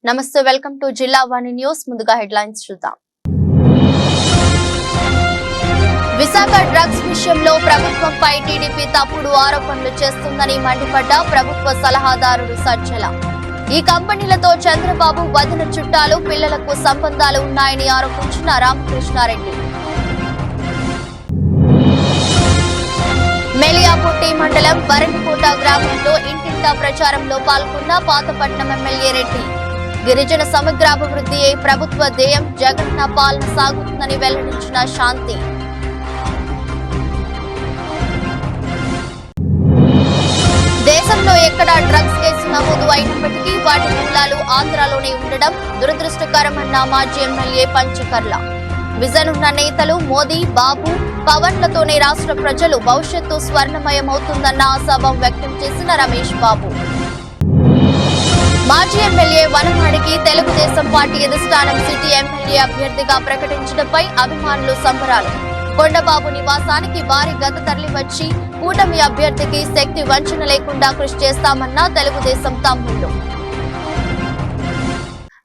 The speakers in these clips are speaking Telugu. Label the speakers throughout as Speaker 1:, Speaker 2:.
Speaker 1: నమస్తే, వెల్కమ్ టు జిల్లా వాణి న్యూస్. ముందుగా హెడ్లైన్స్ చూద్దాం. విశాఖ డ్రగ్స్ విషయంలో ప్రభుత్వంపై టీడీపీ తప్పుడు ఆరోపణలు చేస్తుందని మండిపడ్డ ప్రభుత్వ సలహాదారుడు సజ్జల. ఈ కంపెనీలతో చంద్రబాబు వదిన చుట్టాలు, పిల్లలకు సంబంధాలు ఉన్నాయని ఆరోపించిన రామకృష్ణారెడ్డి. మెలియాపుట్టి మండలం బరణికోట గ్రామంలో ఇంటింటా ప్రచారంలో పాల్గొన్న పాతపట్నం ఎమ్మెల్యే రెడ్డి. గిరిజన సమగ్రాభివృద్ధియే ప్రభుత్వ ధ్యేయం, జగనన్న పాలన సాగుతుందని వెల్లడించిన శాంతి. దేశంలో ఎక్కడా డ్రగ్స్ కేసు నమోదు అయినప్పటికీ వాటి మూలాలు ఆంధ్రాలోనే ఉండడం దురదృష్టకరమన్న మాజీ ఎమ్మెల్యే పంచకర్ల. విజన్ ఉన్న నేతలు మోదీ, బాబు, పవన్లతోనే రాష్ట్ర ప్రజలు భవిష్యత్తు స్వర్ణమయమవుతుందన్న ఆశాభావం వ్యక్తం చేసిన రమేష్ బాబు. మాజీ ఎమ్మెల్యే వనమాడికి తెలుగుదేశం పార్టీ అధిష్టానం సిటీ ఎమ్మెల్యే అభ్యర్థిగా ప్రకటించడంపై అభిమానులు సంబరాలు. కొండబాబు నివాసానికి భారీ గత తరలివచ్చి కూటమి అభ్యర్థికి శక్తి వంచన లేకుండా కృషి చేస్తామన్న తెలుగుదేశం తమ్ముళ్లు.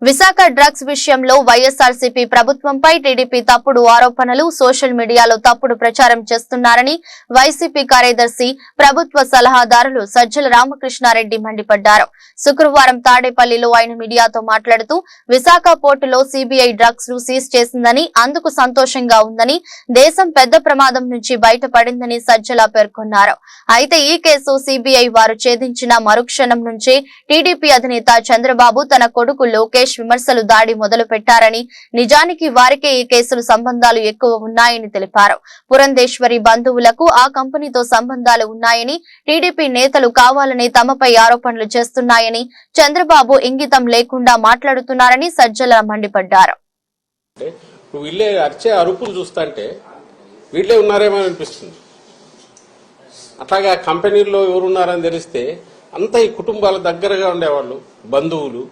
Speaker 1: విశాఖ డ్రగ్స్ విషయంలో వైఎస్ఆర్సీపీ ప్రభుత్వంపై టీడీపీ తప్పుడు ఆరోపణలు, సోషల్ మీడియాలో తప్పుడు ప్రచారం చేస్తున్నారని వైసీపీ కార్యదర్శి, ప్రభుత్వ సలహాదారులు సజ్జల రామకృష్ణారెడ్డి మండిపడ్డారు. శుక్రవారం తాడేపల్లిలో ఆయన మీడియాతో మాట్లాడుతూ విశాఖ పోర్టులో సీబీఐ డ్రగ్స్ ను సీజ్ చేసిందని, అందుకు సంతోషంగా ఉందని, దేశం పెద్ద ప్రమాదం నుంచి బయటపడిందని సజ్జల పేర్కొన్నారు. అయితే ఈ కేసు సీబీఐ వారు ఛేదించిన మరుక్షణం నుంచే టీడీపీ అధినేత చంద్రబాబు తన కొడుకు లోకేష్ విమర్శలు దాడి మొదలు పెట్టారని, నిజానికి వారికే ఈ కేసులు సంబంధాలు ఎక్కువ ఉన్నాయని తెలిపారు. పురంధేశ్వరి బంధువులకు ఆ కంపెనీతో సంబంధాలు ఉన్నాయని, టీడీపీ నేతలు కావాలని తమపై ఆరోపణలు చేస్తున్నాయని, చంద్రబాబు ఇంగితం లేకుండా మాట్లాడుతున్నారని సజ్జల మండిపడ్డారు.
Speaker 2: వీళ్ళే అరిచే అరుపులు చూస్తుంటే వీళ్ళే ఉన్నారేమో అనిపిస్తుంది. అట్లాగా కంపెనీల్లో ఎవరున్నారని తెలిస్తే అంతా ఈ కుటుంబాల దగ్గరగా ఉండేవాళ్ళు, బంధువులు.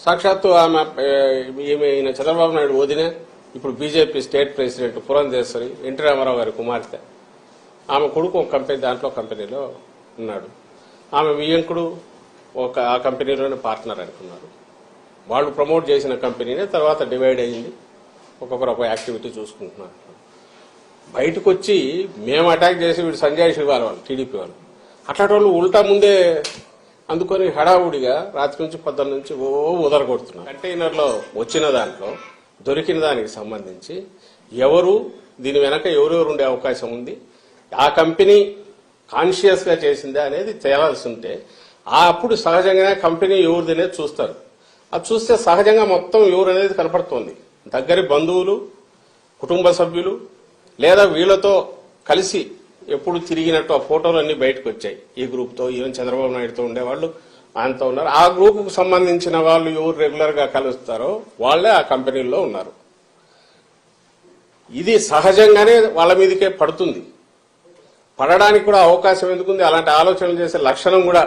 Speaker 2: సాక్షాత్తు ఈమె చంద్రబాబు నాయుడు వదిన, ఇప్పుడు BJP state president Purandeswari, NT Rama Rao గారి కుమార్తె. ఆమె కొడుకు ఒక కంపెనీలో ఉన్నాడు. ఆమె వియ్యంకుడు ఆ కంపెనీలోనే పార్ట్నర్ అనుకున్నారు. వాళ్ళు ప్రమోట్ చేసిన కంపెనీనే తర్వాత డివైడ్ అయ్యింది. ఒక్కొక్కరు ఒక యాక్టివిటీ చూసుకుంటున్నారు. బయటకు వచ్చి మేము అటాక్ చేసి వీడు సంజయ్ శివాల వాళ్ళు, టీడీపీ వాళ్ళు, అట్లాంటి వాళ్ళు ఉల్టా ముందే అందుకొని హడావుడిగా రాత్రి నుంచి పొద్దున్న నుంచి ఉదరగొడుతున్నారు. కంటైనర్లో వచ్చిన దాంట్లో దొరికిన దానికి సంబంధించి ఎవరు, దీని వెనక ఎవరెవరు ఉండే అవకాశం ఉంది, ఆ కంపెనీ కాన్షియస్ గా చేసిందా అనేది తేలాల్సి ఉంటే అప్పుడు సహజంగానే కంపెనీ ఎవరిది అనేది చూస్తారు. అది చూస్తే సహజంగా మొత్తం ఎవరు అనేది కనపడుతోంది. దగ్గరి బంధువులు, కుటుంబ సభ్యులు, లేదా వీళ్లతో కలిసి ఎప్పుడు తిరిగినట్టు ఆ ఫోటోలు అన్ని బయటకు వచ్చాయి. ఈ గ్రూప్ తో, ఈవెన్ చంద్రబాబు నాయుడుతో ఉండేవాళ్ళు ఆయనతో ఉన్నారు. ఆ గ్రూప్ కు సంబంధించిన వాళ్ళు ఎవరు రెగ్యులర్ గా కలుస్తారో వాళ్లే ఆ కంపెనీల్లో ఉన్నారు. ఇది సహజంగానే వాళ్ళ మీదకే పడుతుంది. పడడానికి కూడా అవకాశం ఎందుకుంది? అలాంటి ఆలోచనలు చేసే లక్షణం కూడా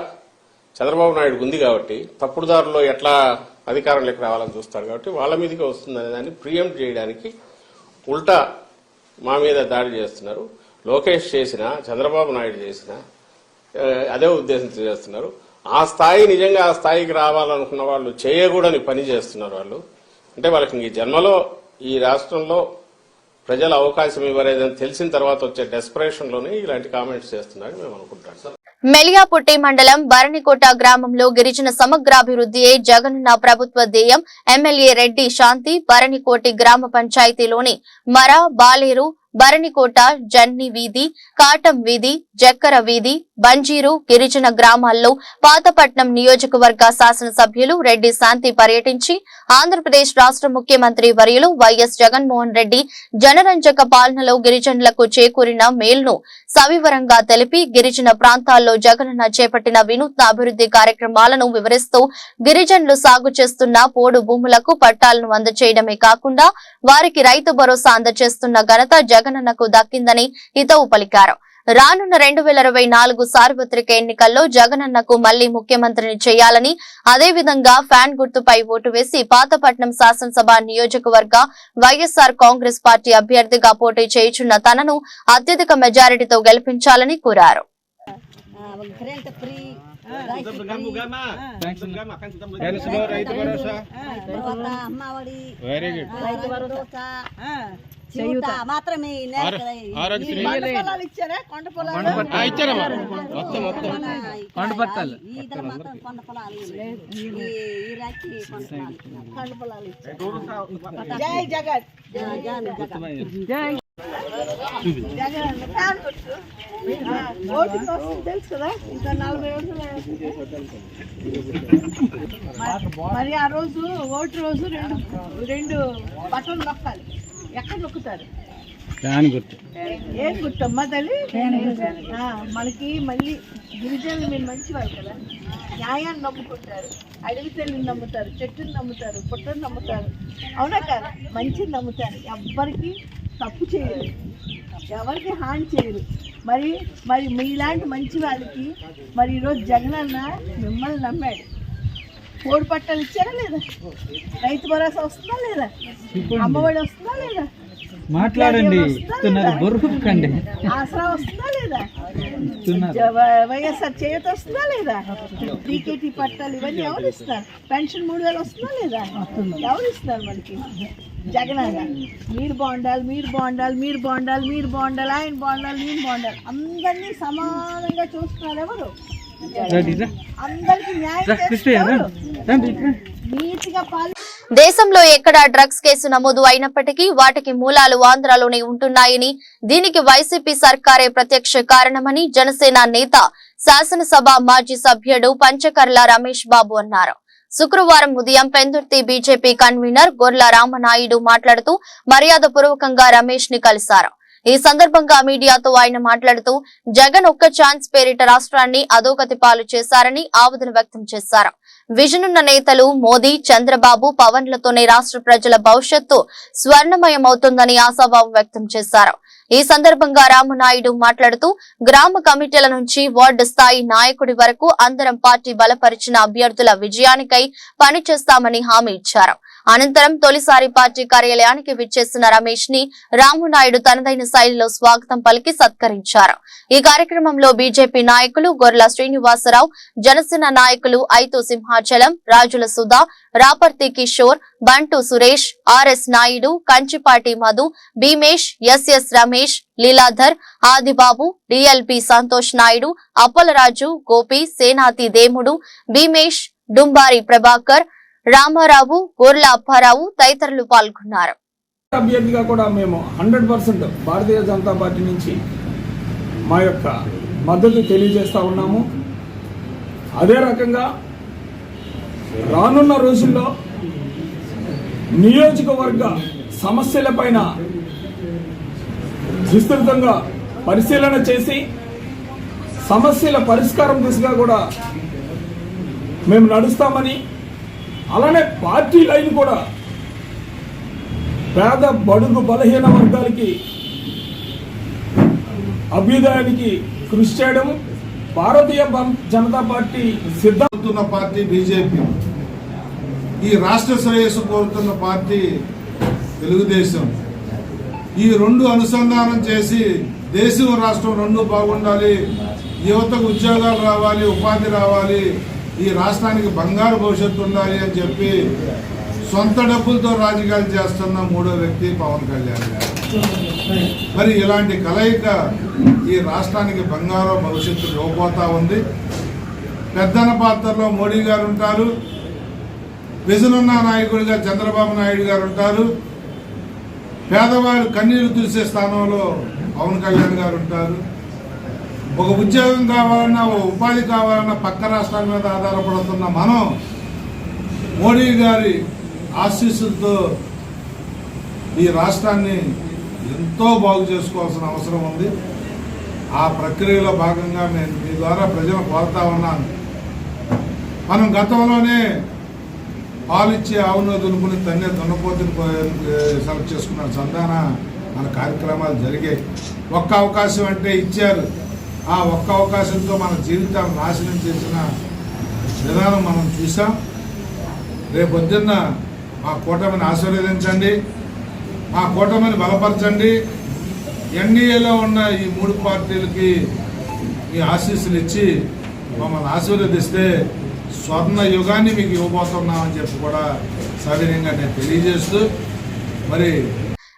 Speaker 2: చంద్రబాబు నాయుడుకు ఉంది కాబట్టి, తప్పుడు దారిలో ఎట్లా అధికారంలోకి రావాలని చూస్తారు కాబట్టి వాళ్ళ మీదకే వస్తుందనే దాన్ని ప్రియంప్ట్ చేయడానికి ఉల్టా మా మీద దాడి చేస్తున్నారు. లోకేష్ చేసిన, చంద్రబాబు నాయుడు చేసిన అదే ఉద్దేశంతో చేస్తున్నారు. ఆ స్థాయి, నిజంగా ఆ స్థాయికి రావాలనుకున్న వాళ్ళు చేయకూడని పని చేస్తున్నారు. వాళ్ళు అంటే వాళ్ళకి ఈ జన్మలో ఈ రాష్ట్రంలో ప్రజలు అవకాశం ఇవ్వలేదని తెలిసిన తర్వాత వచ్చే డెస్పరేషన్ లోనే ఇలాంటి కామెంట్స్ చేస్తున్నారని మేము అనుకుంటాం.
Speaker 1: మెలియాపుట్టి మండలం బరణికోట గ్రామంలో గిరిజన సమగ్రాభివృద్ధియే జగనన్న ప్రభుత్వ ధ్యేయం, ఎమ్మెల్యే రెడ్డి శాంతి. బరణికోటి గ్రామ పంచాయతీలోని మర, బాలేరు, బరణికోట, జన్ని వీధి, కాటం వీధి, జక్కర వీధి, బంజీరు గిరిజన గ్రామాల్లో పాతపట్నం నియోజకవర్గ శాసనసభ్యులు రెడ్డి శాంతి పర్యటించి ఆంధ్రప్రదేశ్ రాష్ట్ర ముఖ్యమంత్రి వర్యులు వైఎస్ జగన్మోహన్ రెడ్డి జనరంజక పాలనలో గిరిజనులకు చేకూరిన మేలును సవివరంగా తెలిపి గిరిజన ప్రాంతాల్లో జగనన్న చేపట్టిన వినూత్న అభివృద్ధి కార్యక్రమాలను వివరిస్తూ గిరిజనులు సాగు చేస్తున్న పోడు భూములకు పట్టాలను అందజేయడమే కాకుండా వారికి రైతు భరోసా అందజేస్తున్న ఘనత జగనన్నకు దక్కిందని హితవు పలికారు. రానున్న 2024 సార్వత్రిక ఎన్నికల్లో జగనన్నకు మళ్లీ ముఖ్యమంత్రిని చేయాలని, అదేవిధంగా ఫ్యాన్ గుర్తుపై ఓటు వేసి పాతపట్నం శాసనసభ నియోజకవర్గ వైఎస్ఆర్ కాంగ్రెస్ పార్టీ అభ్యర్థిగా పోటీ చేయుచున్న తనను అత్యధిక మెజారిటీతో గెలిపించాలని కోరారు.
Speaker 3: రైతు భరోసా వెరీ గుడ్
Speaker 4: మాత్రమే ఇచ్చారా కొండ పొలాలు
Speaker 3: ఇచ్చారమ్మా మొత్తం కొండ పట్టాలు
Speaker 4: కొండ పొలాలు కొండ పొలాలు జై జగన్ జై తెలుసు కదా ఇంకా 40 మరి ఆ రోజు ఓటు రోజు రెండు బట్టలు నొక్కాలి. ఎక్కడ నొక్కుతారు? ఏం గుర్తమ్మా తల్లి? మనకి మళ్ళీ గిరిజనులు మీరు మంచివాళ్ళు కదా, న్యాయాన్ని నమ్ముకుంటారు, అడవి తల్లిని నమ్ముతారు, చెట్టుని నమ్ముతారు, పుట్టని నమ్ముతారు, అవునా కదా? మంచిని నమ్ముతారు, ఎవ్వరికి తప్పు చేయరు, ఎవరికి హాని చేయరు. మరి మరి మీలాంటి మంచి వాళ్ళకి మరి ఈరోజు జగనన్న మిమ్మల్ని నమ్మాడు. కోడి పట్టాలు ఇచ్చారా లేదా? రైతు భరోసా వస్తుందా లేదా? అమ్మఒడి వస్తుందా లేదా?
Speaker 3: మాట్లాడండి,
Speaker 4: ఆసరా వస్తుందా లేదా? వైఎస్ఆర్ చేయూత వస్తుందా లేదా? టీకేటీ పట్టాలు ఇవన్నీ ఎవరు ఇస్తారు? పెన్షన్ 3000 వస్తుందా లేదా? ఎవరు ఇస్తున్నారు మనకి? జగనన్న మీరు బాగుండాలి, మీరు బాగుండాలి, మీరు బాగుండాలి, మీరు బాగుండాలి, ఆయన బాగుండాలి, నేను బాగుండాలి, అందరినీ సమానంగా చూస్తున్నారు ఎవరు? అందరికి న్యాయం చేస్తారు, నీతిగా పాలి.
Speaker 1: దేశంలో ఎక్కడ డ్రగ్స్ కేసు నమోదు అయినప్పటికీ వాటికి మూలాలు ఆంధ్రాలోనే ఉంటున్నాయని, దీనికి వైసీపీ సర్కారే ప్రత్యక్ష కారణమని జనసేన నేత, శాసనసభ మాజీ సభ్యుడు పంచకర్ల రమేష్ బాబు అన్నారు. శుక్రవారం ఉదయం పెందుర్తి బీజేపీ కన్వీనర్ గొర్ల రామనాయుడు మాట్లాడుతూ మర్యాదపూర్వకంగా రమేష్ ని కలిశారు. ఈ సందర్భంగా మీడియాతో ఆయన మాట్లాడుతూ జగన్ ఒక్క ఛాన్స్ పేరిట రాష్ట్రాన్ని అధోగతి పాలు చేశారని ఆవేదన వ్యక్తం చేశారు. విజనున్న నేతలు మోదీ, చంద్రబాబు, పవన్లతోనే రాష్ట్ర ప్రజల భవిష్యత్తు స్వర్ణమయమవుతుందని ఆశాభావం వ్యక్తం చేశారు. ఈ సందర్భంగా రామనాయుడు మాట్లాడుతూ గ్రామ కమిటీల నుంచి వార్డు స్థాయి నాయకుడి వరకు అందరం పార్టీ బలపరిచిన అభ్యర్థుల విజయానికై పనిచేస్తామని హామీ ఇచ్చారు. అనంతరం తొలిసారి పార్టీ కార్యాలయానికి విచ్చేసిన రమేష్ ని రామనాయుడు తనదైన శైలిలో స్వాగతం పలికి సత్కరించారు. ఈ కార్యక్రమంలో బీజేపీ నాయకులు గొర్ల శ్రీనివాసరావు, జనసేన నాయకులు ఐతు సింహాచలం, రాజుల Sudha, Raparthi Kishore, Bantu Suresh, RS Naidu, Kanchipati Madhu, Bheemesh, SS Ramesh, Leeladhar, Adibabu, DLP Santosh Naidu, Appalaraju, Gopi, Senathi Demudu, Bheemesh, Dumbari Prabhakar, Ramarao, Gorla Apparao తదితరులు పాల్గొన్నారు.
Speaker 5: అభ్యర్థిగా కూడా మేము 100% భారతీయ జనతా పార్టీ నుంచి మా యొక్క మద్దతు తెలియజేస్తా ఉన్నాము. అదే రకంగా రానున్న రోజుల్లో నియోజకవర్గ సమస్యలపైన విస్తృతంగా పరిశీలన చేసి సమస్యల పరిష్కారం దిశగా కూడా మేము నడుస్తామని, అలానే పార్టీ లైన్ కూడా పేద బడుగు బలహీన వర్గాలకి అభ్యుదయానికి కృషి చేయడం భారతీయ జనతా పార్టీ సిద్ధమవుతున్న
Speaker 6: పార్టీ బీజేపీ, ఈ రాష్ట్ర శ్రేయస్సు కోరుతున్న పార్టీ తెలుగుదేశం. ఈ రెండు అనుసంధానం చేసి దేశం రాష్ట్రం రెండు బాగుండాలి, యువతకు ఉద్యోగాలు రావాలి, ఉపాధి రావాలి, ఈ రాష్ట్రానికి బంగారు భవిష్యత్తు ఉండాలి అని చెప్పి సొంత డబ్బులతో రాజకీయాలు చేస్తున్న మూడో వ్యక్తి పవన్ కళ్యాణ్ గారు. మరి ఇలాంటి కలయిక ఈ రాష్ట్రానికి బంగారు భవిష్యత్తు ఇవ్వబోతా ఉంది. పెద్దన పాత్రలో మోడీ గారు ఉంటారు, విజనున్న నాయకుడిగా చంద్రబాబు నాయుడు గారు ఉంటారు, పేదవారు కన్నీరు తుడిసే స్థానంలో పవన్ కళ్యాణ్ గారు ఉంటారు. ఒక ఉద్యోగం కావాలన్నా, ఒక ఉపాధి కావాలన్నా పక్క రాష్ట్రాల మీద ఆధారపడుతున్న మనం మోడీ గారి ఆశీస్సులతో ఈ రాష్ట్రాన్ని ఎంతో బాగు చేసుకోవాల్సిన అవసరం ఉంది. ఆ ప్రక్రియలో భాగంగా నేను మీ ద్వారా ప్రజలు కోరుతా ఉన్నాను. మనం గతంలోనే పాలిచ్చే ఆవును దునుకుని తన్నే దున్నపోతుని సెలెక్ట్ చేసుకున్న సంధాన మన కార్యక్రమాలు జరిగాయి. ఒక్క అవకాశం అంటే ఇచ్చారు. ఆ ఒక్క అవకాశంతో మన జీవితాలను నాశనం చేసిన విధానం మనం చూసాం. రేపొద్దున్న మా కూటమిని ఆశీర్వదించండి, మా కూటమిని బలపరచండి. ఎన్డీఏలో ఉన్న ఈ మూడు పార్టీలకి ఈ ఆశీస్సులు ఇచ్చి మమ్మల్ని ఆశీర్వదిస్తే స్వర్ణ యుగాన్ని మీకు ఇవ్వబోతున్నామని చెప్పి కూడా సవినయంగా నేను తెలియజేస్తూ మరి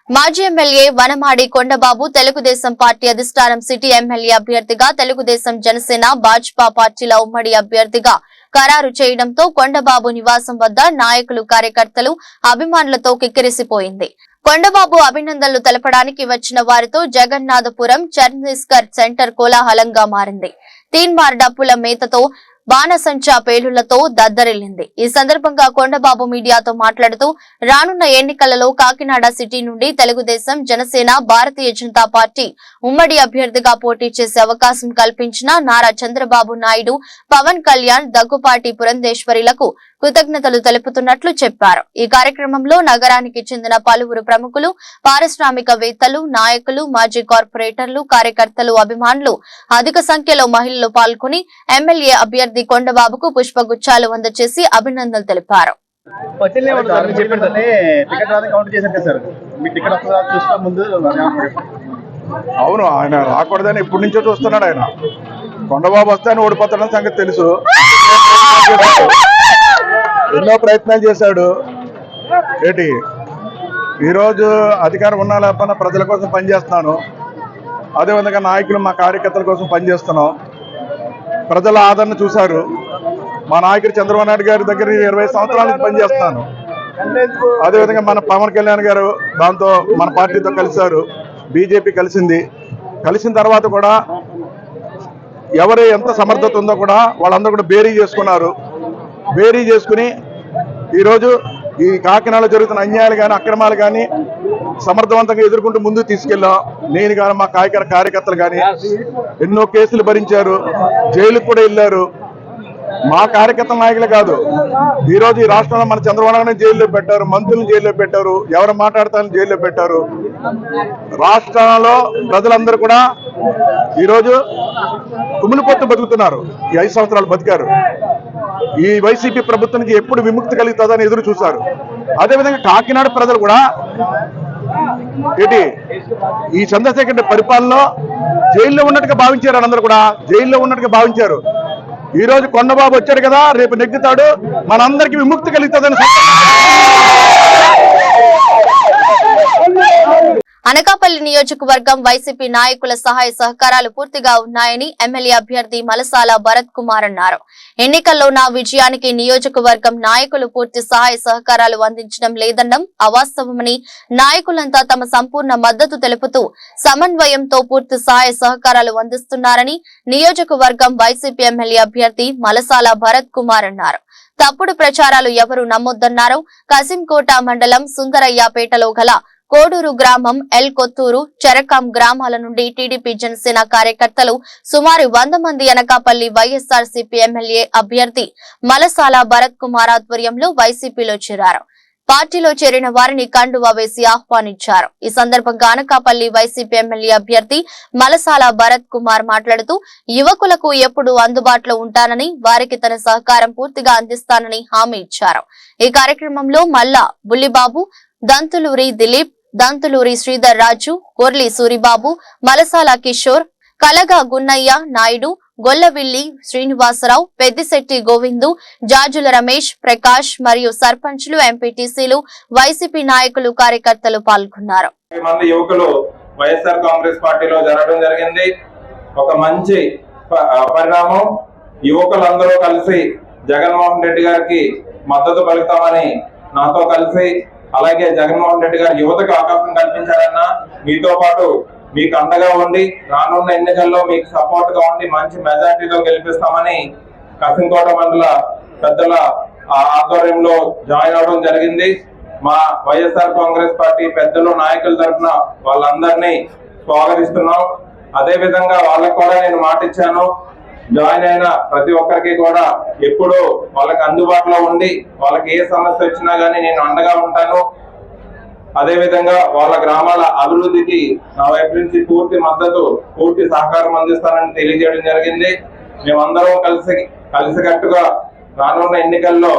Speaker 1: మాజీ ఎమ్మెల్యే వనమాడి కొండబాబు తెలుగుదేశం పార్టీ అధిష్టానం సిటీ ఎమ్మెల్యే అభ్యర్థిగా తెలుగుదేశం జనసేన భాజపా పార్టీల ఉమ్మడి అభ్యర్థిగా ఖరారు చేయడంతో కొండబాబు నివాసం వద్ద నాయకులు కార్యకర్తలు అభిమానులతో కిక్కిరిసిపోయింది. కొండబాబు అభినందనలు తెలపడానికి వచ్చిన వారితో జగన్నాథపురం ఛత్తీస్గఢ్ సెంటర్ కోలాహలంగా మారింది. తీన్మార్ డప్పుల మేతతో బాణసంచా పేలుళ్లతో దద్దరిల్లింది. ఈ సందర్భంగా కొండబాబు మీడియాతో మాట్లాడుతూ రానున్న ఎన్నికలలో కాకినాడ సిటీ నుండి తెలుగుదేశం జనసేన భారతీయ జనతా పార్టీ ఉమ్మడి అభ్యర్థిగా పోటీ చేసే అవకాశం కల్పించిన నారా చంద్రబాబు నాయుడు, పవన్ కళ్యాణ్, దగ్గుపాటి పురంధేశ్వరిలకు కృతజ్ఞతలు తెలుపుతున్నట్లు చెప్పారు. ఈ కార్యక్రమంలో నగరానికి చెందిన పలువురు ప్రముఖులు, పారిశ్రామికవేత్తలు, నాయకులు, మాజీ కార్పొరేటర్లు, కార్యకర్తలు, అభిమానులు, అధిక సంఖ్యలో మహిళలు పాల్గొని ఎమ్మెల్యే అభ్యర్థి కొండబాబుకు పుష్పగుచ్చాలు అందజేసి అభినందనలు తెలిపారు.
Speaker 7: అవును, ఆయన రాకూడదని ఎప్పటి నుంచో చూస్తున్నాడు. ఆయన కొండబాబు వస్తే ఆయన ఓడిపోతాడని సంగతి తెలుసు. ఎన్నో ప్రయత్నాలు చేశాడు. ఏంటి ఈరోజు అధికారం ఉన్నా లేకపోయినా ప్రజల కోసం పనిచేస్తున్నాను. అదేవిధంగా నాయకులు, మా కార్యకర్తల కోసం పనిచేస్తున్నాం. ప్రజల ఆదరణ చూశారు. మా నాయకుడు చంద్రబాబు నాయుడు గారి దగ్గర 20 సంవత్సరాల నుంచి పనిచేస్తున్నాను. అదేవిధంగా మన పవన్ కళ్యాణ్ గారు దాంతో మన పార్టీతో కలిశారు. బీజేపీ కలిసింది. కలిసిన తర్వాత కూడా ఎవరు ఎంత సమర్థత ఉందో కూడా వాళ్ళందరూ కూడా బేరీ చేసుకున్నారు. బేరీ చేసుకుని ఈరోజు ఈ కాకినాడలో జరుగుతున్న అన్యాయాలు కానీ అక్రమాలు కానీ సమర్థవంతంగా ఎదుర్కొంటూ ముందుకు తీసుకెళ్ళాం. నేను కానీ మా కార్యకర్తలు కానీ ఎన్నో కేసులు భరించారు, జైలుకు కూడా వెళ్ళారు. మా కార్యకర్తల నాయకులే కాదు, ఈరోజు ఈ రాష్ట్రంలో మన చంద్రబాబు నాయుడు జైల్లో పెట్టారు, మంత్రులను జైల్లో పెట్టారు, ఎవరు మాట్లాడతారని జైల్లో పెట్టారు. రాష్ట్రంలో ప్రజలందరూ కూడా ఈరోజు కుమిలిపోతూ బతుకుతున్నారు. ఈ 5 సంవత్సరాలు బతికారు. ఈ వైసీపీ ప్రభుత్వం నుంచి ఎప్పుడు విముక్తి కలుగుతుందని ఎదురు చూశారు. అదేవిధంగా కాకినాడ ప్రజలు కూడా ఈ చంద్రశేఖర్ పరిపాలనలో జైల్లో ఉన్నట్టుగా భావించారు. అందరూ కూడా జైల్లో ఉన్నట్టుగా భావించారు. ఈ రోజు కొండబాబు వచ్చాడు కదా, రేపు నెగ్గుతాడు, మనందరికీ విముక్తి కలుగుతుందని.
Speaker 1: అనకాపల్లి నియోజకవర్గం వైసీపీ నాయకుల సహాయ సహకారాలు పూర్తిగా ఉన్నాయని ఎమ్మెల్యే అభ్యర్థి మలసాల భరత్ కుమార్ అన్నారు. ఎన్నికల్లో నా విజయానికి నియోజకవర్గం నాయకులు పూర్తి సహాయ సహకారాలు అందించడం లేదనడం అవాస్తవమని, నాయకులంతా తమ సంపూర్ణ మద్దతు తెలుపుతూ సమన్వయంతో పూర్తి సహాయ సహకారాలు అందిస్తున్నారని నియోజకవర్గం వైసీపీ ఎమ్మెల్యే అభ్యర్థి మలసాల భరత్ కుమార్ అన్నారు. తప్పుడు ప్రచారాలు ఎవరు నమ్మొద్దన్నారు. కసింకోట మండలం సుందరయ్యపేటలో గల కోడూరు గ్రామం, ఎల్ కొత్తూరు, చెరకాం గ్రామాల నుండి టీడీపీ జనసేన కార్యకర్తలు సుమారు 100 మంది అనకాపల్లి వైఎస్ఆర్సీపీ ఎమ్మెల్యే అభ్యర్థి మలసాల భరత్ కుమార్ ఆధ్వర్యంలో వైసీపీలో చేరారు. పార్టీలో చేరిన వారిని కండువా వేసి ఆహ్వానించారు. ఈ సందర్భంగా అనకాపల్లి వైసీపీ ఎమ్మెల్యే అభ్యర్థి మలసాల భరత్ కుమార్ మాట్లాడుతూ యువకులకు ఎప్పుడు అందుబాటులో ఉంటానని, వారికి తన సహకారం పూర్తిగా అందిస్తానని హామీ ఇచ్చారు. ఈ కార్యక్రమంలో మల్లా బుల్లిబాబు, దంతులూరి దిలీప్, దంతులూరి శ్రీధర్ రాజు, కొర్లి సూరిబాబు, మలసాల కిషోర్, కలగా గున్నయ్య నాయుడు, గొల్లవిల్లి శ్రీనివాసరావు, పెద్దిశెట్టి గోవిందు, జాజుల రమేష్, ప్రకాష్ మరియు సర్పంచ్లు, ఎంపీటీసీలు, వైసీపీ నాయకులు, కార్యకర్తలు పాల్గొన్నారు.
Speaker 8: మంది యువకులు వైఎస్ఆర్ కాంగ్రెస్ పార్టీలో జరగడం జరిగింది. ఒక మంచి పరిణామం. యువకులందరూ కలిసి జగన్మోహన్ రెడ్డి గారికి మద్దతు పలుకుతామని నాతో కలిసి, అలాగే జగన్మోహన్ రెడ్డి గారు యువతకు అవకాశం కల్పించారన్నా, మీతో పాటు మీకు అండగా ఉండి రానున్న ఎన్నికల్లో మీకు సపోర్ట్ గా ఉండి మంచి మెజార్టీతో గెలిపిస్తామని కసింకోట మండల పెద్దల ఆధ్వర్యంలో జాయిన్ అవడం జరిగింది. మా వైఎస్ఆర్ కాంగ్రెస్ పార్టీ పెద్దలు, నాయకుల తరఫున వాళ్ళందరినీ స్వాగతిస్తున్నాం. అదే విధంగా వాళ్ళకు కూడా నేను మాట ఇచ్చాను, జాయిన్ అయిన ప్రతి ఒక్కరికి కూడా ఎప్పుడు వాళ్ళకి అందుబాటులో ఉండి వాళ్ళకి ఏ సమస్య వచ్చినా గానీ నేను అండగా ఉంటాను. అదే విధంగా వాళ్ళ గ్రామాల అభివృద్ధికి నా వైపు నుంచి పూర్తి మద్దతు, పూర్తి సహకారం అందిస్తానని తెలియజేయడం జరిగింది. మేమందరం కలిసికట్టుగా రానున్న ఎన్నికల్లో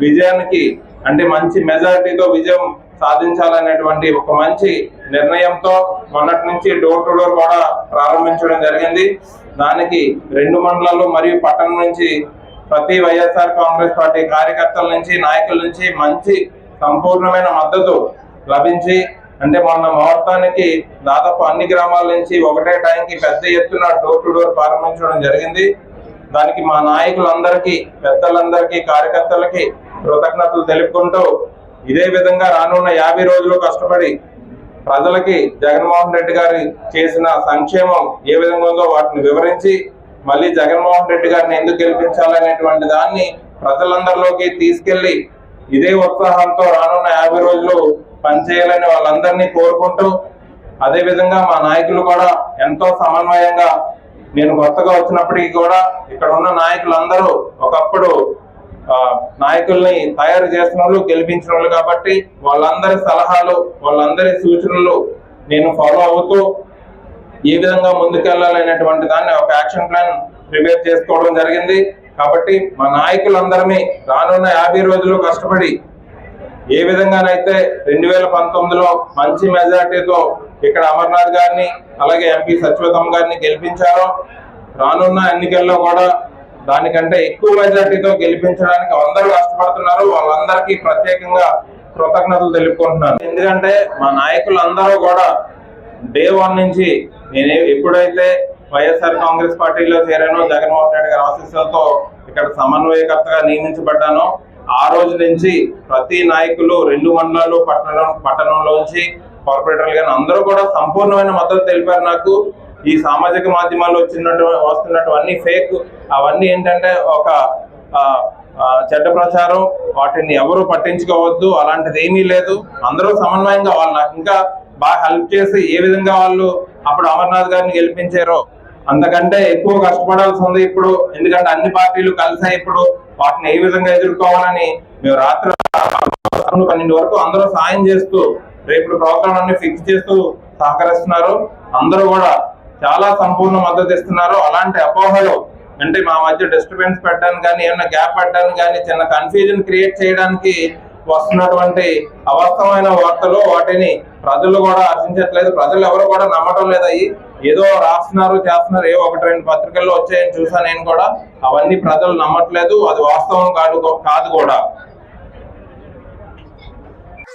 Speaker 8: విజయానికి, అంటే మంచి మెజారిటీతో విజయం సాధించాలనేటువంటి ఒక మంచి నిర్ణయంతో మొన్నటి నుంచి డోర్ టు డోర్ కూడా ప్రారంభించడం జరిగింది. దానికి 2 మండలాలు మరియు పట్టణం నుంచి ప్రతి వైఎస్ఆర్ కాంగ్రెస్ పార్టీ కార్యకర్తల నుంచి నాయకుల నుంచి మంచి సంపూర్ణమైన మద్దతు లభించి, అంటే మొన్న ముహూర్తానికి దాదాపు అన్ని గ్రామాల నుంచి ఒకటే టైంకి పెద్ద ఎత్తున డోర్ టు డోర్ ప్రారంభించడం జరిగింది. దానికి మా నాయకులందరికీ, పెద్దలందరికీ, కార్యకర్తలకి కృతజ్ఞతలు తెలుపుకుంటూ, ఇదే విధంగా రానున్న 50 రోజులు కష్టపడి ప్రజలకి జగన్మోహన్ రెడ్డి గారు చేసిన సంక్షేమం ఏ విధంగా ఉందో వాటిని వివరించి, మళ్ళీ జగన్మోహన్ రెడ్డి గారిని ఎందుకు గెలిపించాలనేటువంటి దాన్ని ప్రజలందరిలోకి తీసుకెళ్లి ఇదే ఉత్సాహంతో రానున్న 50 రోజులు పనిచేయాలని వాళ్ళందరినీ కోరుకుంటూ, అదే విధంగా మా నాయకులు కూడా ఎంతో సమన్వయంగా, నేను కొత్తగా వచ్చినప్పటికీ కూడా ఇక్కడ ఉన్న నాయకులందరూ ఒకప్పుడు నాయకుల్ని తయారు చేసిన వాళ్ళు, గెలిపించిన వాళ్ళు కాబట్టి వాళ్ళందరి సలహాలు, వాళ్ళందరి సూచనలు నేను ఫాలో అవుతూ ఏ విధంగా ముందుకెళ్లాలనేటువంటి దాన్ని ఒక యాక్షన్ ప్లాన్ ప్రిపేర్ చేసుకోవడం జరిగింది. కాబట్టి మా నాయకులందరినీ రానున్న 50 రోజులు కష్టపడి ఏ విధంగానైతే 2019లో మంచి మెజార్టీతో ఇక్కడ అమర్నాథ్ గారిని అలాగే ఎంపీ సత్యవతమ్మ గారిని గెలిపించారో, రానున్న ఎన్నికల్లో కూడా దానికంటే ఎక్కువ మెజార్టీతో గెలిపించడానికి అందరూ కష్టపడుతున్నారు. వాళ్ళందరికీ ప్రత్యేకంగా కృతజ్ఞతలు తెలుపుకుంటున్నాను. ఎందుకంటే మా నాయకులందరూ కూడా డే 1 నుంచి నేను ఎప్పుడైతే వైఎస్ఆర్ కాంగ్రెస్ పార్టీలో చేరానో, జగన్మోహన్ రెడ్డి గారి ఆశీస్సులతో ఇక్కడ సమన్వయకర్తగా నియమించబడ్డానో, ఆ రోజు నుంచి ప్రతి నాయకులు 2 మండలాలు పట్టణంలోంచి కార్పొరేటర్లు కానీ అందరూ కూడా సంపూర్ణమైన మద్దతు తెలిపారు నాకు. ఈ సామాజిక మాధ్యమాల్లో వస్తున్నటువంటి ఫేక్ అవన్నీ ఏంటంటే ఒక చెడ్డ ప్రచారం, వాటిని ఎవరు పట్టించుకోవద్దు, అలాంటిది ఏమీ లేదు. అందరూ సమన్వయంగా వాళ్ళు నాకు ఇంకా బాగా హెల్ప్ చేసి ఏ విధంగా వాళ్ళు అప్పుడు అమర్నాథ్ గారిని గెలిపించారో అంతకంటే ఎక్కువ కష్టపడాల్సి ఉంది ఇప్పుడు. ఎందుకంటే అన్ని పార్టీలు కలిసాయి ఇప్పుడు. వాటిని ఏ విధంగా ఎదుర్కోవాలని మేము రాత్రి 12 వరకు అందరూ సాయం చేస్తూ రేపు ప్రోగ్రామ్ అన్ని ఫిక్స్ చేస్తూ సహకరిస్తున్నారు. అందరూ కూడా చాలా సంపూర్ణ మద్దతు ఇస్తున్నారు. అలాంటి అపోహలు, అంటే మా మధ్య డిస్టర్బెన్స్ పెట్టడానికి కానీ, ఏమైనా గ్యాప్ పెట్టడానికి కానీ, చిన్న కన్ఫ్యూజన్ క్రియేట్ చేయడానికి వస్తున్నటువంటి అవాస్తవమైన వార్తలు, వాటిని ప్రజలు కూడా హర్షించట్లేదు. ప్రజలు ఎవరు కూడా నమ్మటం లేదు. అయ్యి ఏదో రాస్తున్నారు, చేస్తున్నారు, ఏవో 1-2 పత్రికల్లో వచ్చాయని చూసాను నేను కూడా. అవన్నీ ప్రజలు నమ్మట్లేదు, అది వాస్తవం కాదు కూడా.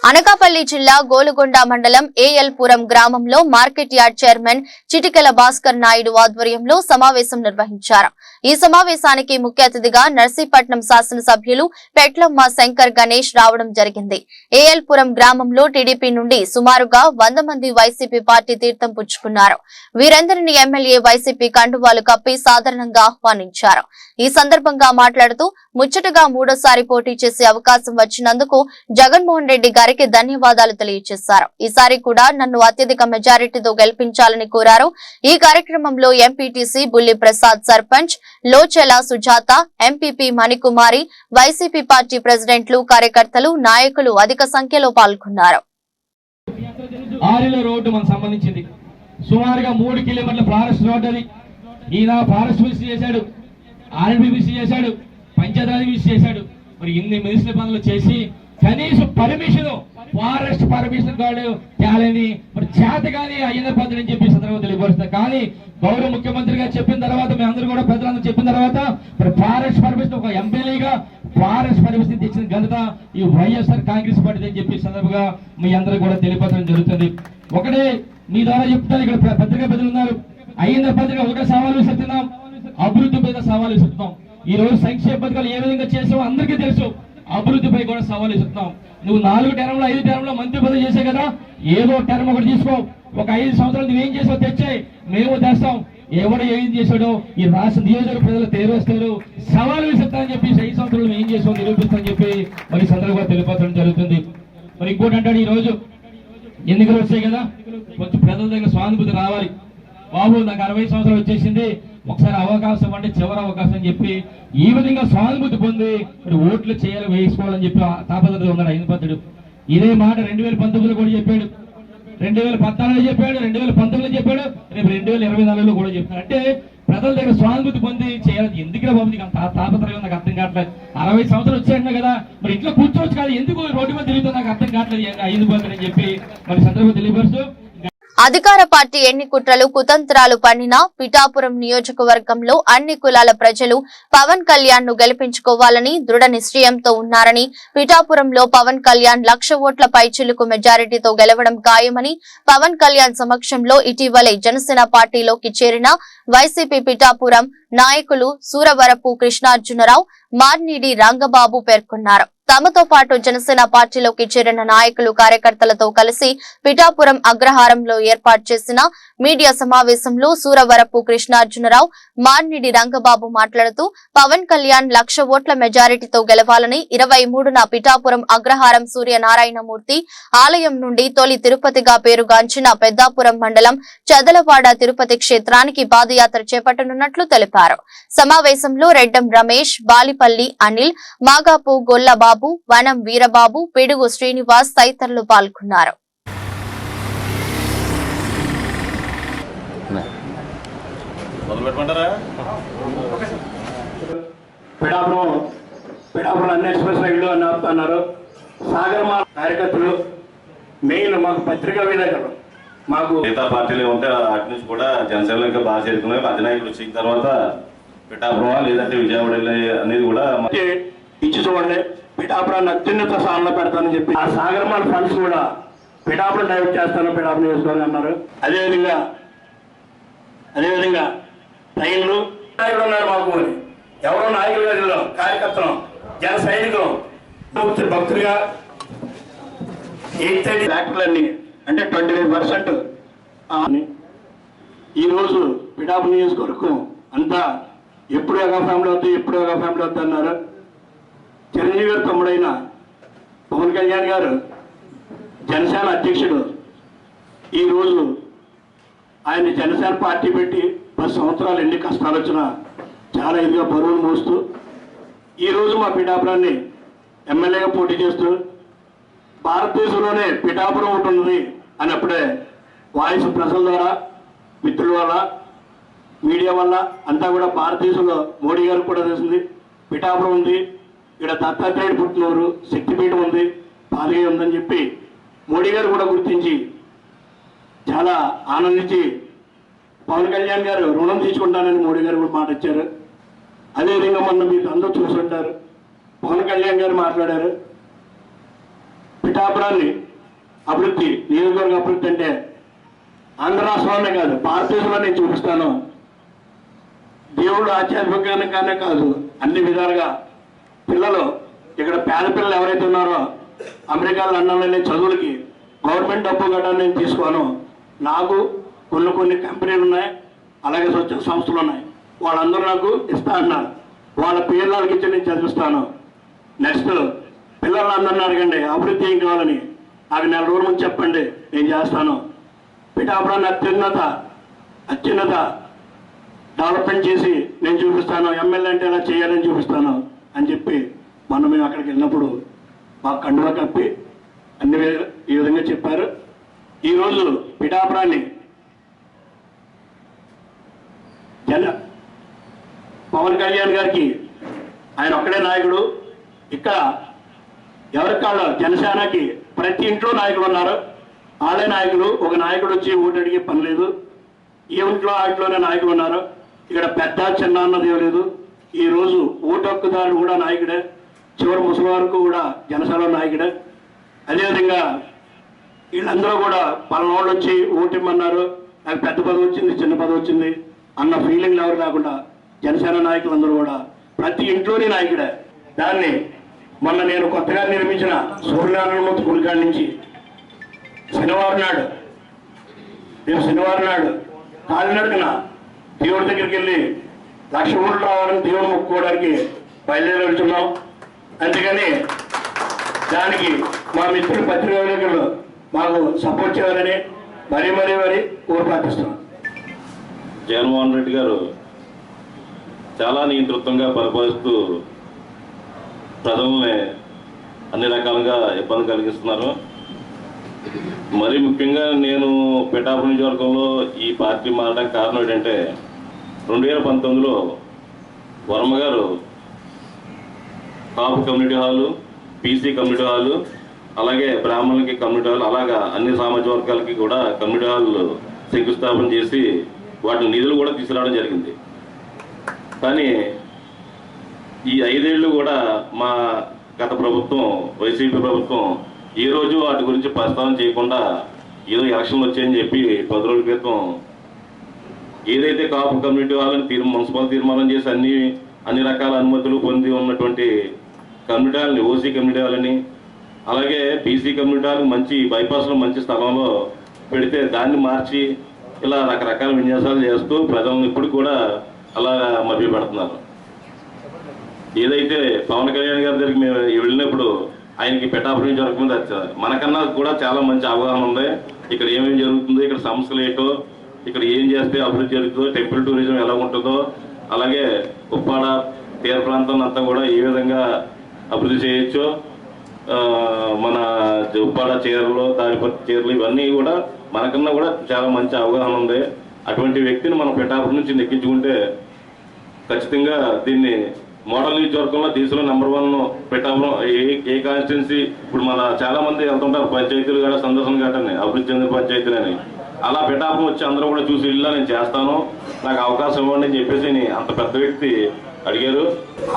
Speaker 1: అనకాపల్లి జిల్లా గోలుగొండ మండలం ఏఎల్పురం గ్రామంలో market yard chairman Chitikela Bhaskar Naidu ఆధ్వర్యంలో సమావేశం నిర్వహించారు. ఈ సమావేశానికి ముఖ్య అతిథిగా నర్సీపట్నం శాసనసభ్యులు పెట్లమ్మ శంకర్ గణేష్ రావడం జరిగింది. ఏఎల్పురం గ్రామంలో టీడీపీ నుండి సుమారుగా 100 మంది వైసీపీ పార్టీ తీర్థం పుచ్చుకున్నారు. వీరందరినీ ఎమ్మెల్యే వైసీపీ కండువాలు కప్పి సాధారణంగా ఆహ్వానించారు. ఈ సందర్భంగా మాట్లాడుతూ ముచ్చటగా 3వ పోటీ చేసే అవకాశం వచ్చినందుకు జగన్మోహన్ రెడ్డి గారికి ధన్యవాదాలు తెలియజేశారు. ఈసారి కూడా నన్ను అత్యధిక మెజారిటీతో గెలిపించాలని కోరారు. ఈ కార్యక్రమంలో MPTC Bulli Prasad, sarpanch Lochela Sujatha, MPP Manikumari, YCP party ప్రెసిడెంట్లు, కార్యకర్తలు, నాయకులు అధిక సంఖ్యలో పాల్గొన్నారు.
Speaker 3: రోడ్డు మనకు సంబంధించింది సుమారుగా 3 కిలోమీటర్ల ఫారెస్ట్ రోడ్. అది ఈయన ఫారెస్ట్ మినిస్టర్ చేశాడు, ఆర్ఎండ్బి మినిస్టర్ చేశాడు, పంచాయతీరాజ్ మినిస్టర్ చేశాడు. మరి ఇన్ని మినిస్టర్ పనులు చేసి కనీసం పర్మిషన్, ఫారెస్ట్ పర్మిషన్ కార్డు తేలని మరి చేత కానీ అయిన పద్ధతి అని చెప్పి సందర్భంగా తెలియపరుస్తారు. కానీ గౌరవ ముఖ్యమంత్రి గారు చెప్పిన తర్వాత, మీ అందరూ కూడా పెద్దలందరూ చెప్పిన తర్వాత మరి ఫారెస్ట్ పర్మిషన్ ఒక ఎమ్మెల్యేగా ఫారెస్ట్ పర్మిషన్ తెచ్చిన ఘనత ఈ వైఎస్ఆర్ కాంగ్రెస్ పార్టీ అని చెప్పి సందర్భంగా మీ అందరూ కూడా తెలియపరచడం జరుగుతుంది. ఒకటే మీ ద్వారా చెప్తాను, ఇక్కడ పత్రికా పెద్దలు ఉన్నారు. అయిన పత్రిక ఒకటే సవాలు విసురుతున్నాం, అభివృద్ధి మీద సవాలు విసురుతున్నాం. ఈ రోజు సంక్షేమ పథకాలు ఏ విధంగా చేసావో అందరికీ తెలుసు. అభివృద్ధిపై కూడా సవాలు ఇస్తున్నాం. నువ్వు 4 టర్మ్లో 5 టర్మ్లో మంత్రి పదవి చేసే కదా, ఏదో టర్మ్ ఒకటి తీసుకో. ఒక 5 సంవత్సరాలు నువ్వేం చేసావు తెచ్చాయి, మేము తెస్తాం. ఎవడు ఏం చేశాడో ఈ రాష్ట్ర నియోజకవర్గ ప్రజలు తెలియస్తారు. సవాలు విసురుతామని చెప్పి 5 సంవత్సరాలు ఏం చేసావు నిరూపిస్తామని చెప్పి మరి సందర్భంగా తెలియపరచడం జరుగుతుంది. మరి ఇంకోటి అంటాడు, ఈ రోజు ఎన్నికలు వచ్చాయి కదా, కొంచెం ప్రజల దగ్గర స్వానుభూతి రావాలి. బాబు నాకు 60 సంవత్సరాలు వచ్చేసింది, ఒకసారి అవకాశం అంటే చివరి అవకాశం అని చెప్పి ఈ విధంగా సానుభూతి పొంది మరి ఓట్లు చేయాలి, వేసుకోవాలని చెప్పి తాపత్రతో ఉన్నాడు అయినపత్రుడు. ఇదే మాట 2019లో కూడా చెప్పాడు, 2014లో చెప్పాడు, 2019లో చెప్పాడు, రేపు 2024లో కూడా చెప్పాడు. అంటే ప్రజల దగ్గర సానుభూతి పొంది చేయాలి. ఎందుకురా బాబు నీకు అంత తాపత్రయం నాకు అర్థం కావట్లేదు. 60 సంవత్సరాలు వచ్చాయన్నా కదా, మరి ఇంట్లో కూర్చోవచ్చు కాదు, ఎందుకు రోడ్డు మీద తిరుగుతుంది నాకు అర్థం కావట్లేదు, ఐదు పోతారని చెప్పి మరి సందర్భం తెలియపరుస్తూ
Speaker 1: అధికార పార్టీ ఎన్ని కుట్రలు కుతంత్రాలు పన్నినా పిఠాపురం నియోజకవర్గంలో అన్ని కులాల ప్రజలు పవన్ కళ్యాణ్ ను గెలిపించుకోవాలని దృఢ నిశ్చయంతో ఉన్నారని, పిఠాపురంలో పవన్ కళ్యాణ్ 1,00,000 ఓట్ల పైచిలుకు మెజారిటీతో గెలవడం ఖాయమని పవన్ కళ్యాణ్ సమక్షంలో ఇటీవలే జనసేన పార్టీలోకి చేరిన వైసీపీ పిఠాపురం నాయకులు సూరవరపు కృష్ణార్జునరావు, మార్నిడి రంగబాబు పేర్కొన్నారు. తమతో పాటు జనసేన పార్టీలోకి చేరిన నాయకులు కార్యకర్తలతో కలిసి పిఠాపురం అగ్రహారంలో ఏర్పాటు చేసిన మీడియా సమావేశంలో సూరవరపు కృష్ణార్జునరావు, మార్నిడి రంగబాబు మాట్లాడుతూ పవన్ కళ్యాణ్ 1,00,000 ఓట్ల మెజారిటీతో గెలవాలని 23న పిఠాపురం అగ్రహారం సూర్యనారాయణమూర్తి ఆలయం నుండి తొలి తిరుపతిగా పేరుగాంచిన పెద్దాపురం మండలం చదలవాడ తిరుపతి క్షేత్రానికి పాదయాత్ర చేపట్టనున్నట్లు తెలిపారు. సమావేశంలో రెడ్డం రమేష్, బాలిపల్లి అనిల్, మాగాపు గొల్లబాబు, వనం వీరబాబు, పిడుగు శ్రీనివాస్ తదితరులు పాల్గొన్నారు.
Speaker 9: పిఠాపురం అన్ని ఎక్స్ప్రెస్ రైళ్లు అని అన్నారు. సాగర్ మా కార్యకర్తలు మెయిన్ మాకు పత్రికా విలేకరులు మాకు
Speaker 10: మిగతా పార్టీలు ఉంటే అటు నుంచి కూడా జనసేనలో ఇంకా బాగా చేరుకున్నాయి. అధినాయకులు వచ్చిన తర్వాత పిఠాపురం లేదంటే విజయవాడ అనేది కూడా
Speaker 9: ఇచ్చి చూడండి, పిఠాపురాన్ని అత్యున్నత స్థానంలో పెడతానని చెప్పి ఆ సాగరమాల ఫండ్స్ కూడా పిఠాపురం డైవర్ట్ చేస్తాను పిఠాపురం చేసుకోవాలి అన్నారు. అదేవిధంగా ట్రైన్లు నాయకులు ఉన్నారు మాకు, ఎవరో నాయకులు గారిలో కార్యకర్తలు జన సైనికులు భక్తులుగా 830 ఫ్యాక్టరీలన్నీ అంటే 25% ఈరోజు పిఠాపురం నియోజకవర్గం అంతా ఎప్పుడు యోగా ఫ్యామిలీ అవుతుంది అన్నారు. చిరంజీవి గారు తమ్ముడైన పవన్ కళ్యాణ్ గారు జనసేన అధ్యక్షుడు. ఈరోజు ఆయన జనసేన పార్టీ పెట్టి 10 సంవత్సరాలు ఎన్ని కష్టాలు వచ్చినా చాలా ఇదిగా బరువులు మోస్తూ ఈరోజు మా పిఠాపురాన్ని ఎమ్మెల్యేగా పోటీ చేస్తూ భారతదేశంలోనే పిఠాపురం ఒకటి ఉంది అని అప్పుడే వాయిస్ ప్రజల ద్వారా, మిత్రుల వల్ల, మీడియా వల్ల అంతా కూడా భారతదేశంలో మోడీ గారికి కూడా తెలిసింది పిఠాపురం ఉంది, ఇక్కడ దత్తాత్రేయుడు పుట్టినూరు, శక్తిపీఠం ఉంది, పాదగయ ఉందని చెప్పి మోడీ గారు కూడా గుర్తించి చాలా ఆనందించి పవన్ కళ్యాణ్ గారు రుణం తీసుకుంటానని మోడీ గారు కూడా మాట ఇచ్చారు. అదేవిధంగా మొన్న మీరు అందరూ చూసుంటారు, పవన్ కళ్యాణ్ గారు మాట్లాడారు. పిఠాపురాన్ని అభివృద్ధి, నియోజకవర్గ అభివృద్ధి అంటే ఆంధ్ర రాష్ట్రంలోనే కాదు భారతదేశంలో నేను చూపిస్తాను. దేవుడు ఆధ్యాత్మికంగానే కాదు అన్ని విధాలుగా పిల్లలు ఇక్కడ పేద పిల్లలు ఎవరైతే ఉన్నారో అమెరికా, లండన్లో చదువులకి గవర్నమెంట్ డబ్బు కట్టాలని నేను తీసుకోను. నాకు కొన్ని కంపెనీలు ఉన్నాయి, అలాగే స్వచ్ఛంద సంస్థలు ఉన్నాయి, వాళ్ళందరూ నాకు ఇస్తా అన్నారు. వాళ్ళ పిల్లలకి ఇచ్చి నేను చదివిస్తాను. నెక్స్ట్ పిల్లలందరినీ అడగండి అభివృద్ధి ఏం కావాలని, నాకు 4 రోజుల ముందు చెప్పండి, నేను చేస్తాను. పిఠాపురాన్ని అత్యున్నత డెవలప్మెంట్ చేసి నేను చూపిస్తాను, ఎమ్మెల్యే అంటే ఎలా చేయాలని చూపిస్తాను అని చెప్పి మేము అక్కడికి వెళ్ళినప్పుడు మాకు కండువా కప్పి అన్ని ఈ విధంగా చెప్పారు. ఈరోజు పిఠాపురాన్ని పవన్ కళ్యాణ్ గారికి ఆయన ఒక్కడే నాయకుడు. ఇక్కడ ఎవరికాళ్ళు జనసేనకి ప్రతి ఇంట్లో నాయకులు ఉన్నారు, వాళ్ళే నాయకులు. ఒక నాయకుడు వచ్చి ఓటు అడిగే పని లేదు. ఈ ఇంట్లో వాటిలోనే నాయకులు ఉన్నారు. ఇక్కడ పెద్ద చిన్న అన్నది ఏం లేదు. ఈరోజు ఓటు హక్కుదారుడు కూడా నాయకుడే, చివరి ముసలి వరకు కూడా జనసేన నాయకుడే. అదేవిధంగా వీళ్ళందరూ కూడా పలానోళ్ళు వచ్చి ఓటు ఇమ్మన్నారు, నాకు పెద్ద పదవి వచ్చింది, చిన్న పదవి వచ్చింది అన్న ఫీలింగ్లు ఎవరు కాకుండా జనసేన నాయకులందరూ కూడా ప్రతి ఇంట్లోనే నాయకుడే. దాన్ని మొన్న నేను కొత్తగా నిర్మించిన సూర్యనారాయణమూర్తి గుడికాడి నుంచి శనివారం నాడు కాలినడకన దేవుడి దగ్గరికి వెళ్ళి 1,00,000 ఓట్లు రావాలని దేవుడు మొక్కుకోవడానికి బయలుదేరి వెళ్తున్నాం. అందుకని దానికి మా మిత్రులు పత్రికా విలేకరులు మాకు సపోర్ట్ చేయాలని మరీ ప్రార్థిస్తున్నాం.
Speaker 10: జగన్మోహన్ రెడ్డి గారు చాలా నియంతృత్వంగా పరిపాలిస్తూ ప్రజల్ని అన్ని రకాలుగా ఇబ్బంది కలిగిస్తున్నారు. మరి ముఖ్యంగా నేను పిఠాపురం నియోజకవర్గంలో ఈ పార్టీ మారడానికి కారణం ఏంటంటే 2019లో Varma garu Kapu community hall, PC community hall, అలాగే బ్రాహ్మణులకి కమ్యూనిటీ హాల్, అలాగా అన్ని సామాజిక వర్గాలకి కూడా కమ్యూనిటీ హాల్ శంకుస్థాపన చేసి వాటి నిధులు కూడా తీసుకురావడం జరిగింది. కానీ ఈ 5 ఏళ్ళు కూడా మా గత ప్రభుత్వం, వైసీపీ ప్రభుత్వం ఈ రోజు వాటి గురించి ప్రస్తావన చేయకుండా ఏదో ఎలక్షన్లు వచ్చాయని చెప్పి 10 రోజుల క్రితం ఏదైతే కాపు కమ్యూనిటీ వాళ్ళని మున్సిపల్ తీర్మానం చేసి అన్ని రకాల అనుమతులు పొంది ఉన్నటువంటి కమ్యూనిటీ హాల్ని, ఓసీ కమ్యూనిటీ హాల్ని, అలాగే బీసీ కమ్యూనిటీ హాల్ని మంచి బైపాస్లో మంచి స్థలంలో పెడితే దాన్ని మార్చి ఇలా రకరకాల విన్యాసాలు చేస్తూ ప్రజలను ఇప్పుడు కూడా అలా మభ్య పెడుతున్నారు. ఏదైతే పవన్ కళ్యాణ్ గారి దగ్గరికి మేము వెళ్ళినప్పుడు ఆయనకి పిఠాపురం జరగకుండా మనకన్నా కూడా చాలా మంచి అవగాహన ఉంది. ఇక్కడ ఏమేమి జరుగుతుందో, ఇక్కడ సమస్యలు ఏంటో, ఇక్కడ ఏం చేస్తే అభివృద్ధి జరుగుతుందో, టెంపుల్ టూరిజం ఎలా ఉంటుందో, అలాగే ఉప్పాడ తీర ప్రాంతాన్ని అంతా కూడా ఏ విధంగా అభివృద్ధి చేయొచ్చో, మన ఉప్పాడ చీరలు, తాడిపత్రి చీరలు ఇవన్నీ కూడా మనకన్నా కూడా చాలా మంచి అవగాహన ఉంది. అటువంటి వ్యక్తిని మనం పిఠాపురం నుంచి నెక్కించుకుంటే ఖచ్చితంగా దీన్ని మోడల్ నియోజకవర్గంలో దేశంలో నెంబర్ 1 పిఠాపురం. ఏ కాన్స్టిట్యున్సీ ఇప్పుడు మన చాలా మంది వెళ్తుంటారు పంచాయతీలు కూడా సందర్శన గట్టని, అభివృద్ధి చెందిన పంచాయతీలని. అలా పిఠాపురం వచ్చి అందరూ కూడా చూసి ఇలా నేను చేస్తాను, నాకు అవకాశం ఇవ్వండి అని చెప్పేసి అంత పెద్ద వ్యక్తి అడిగారు.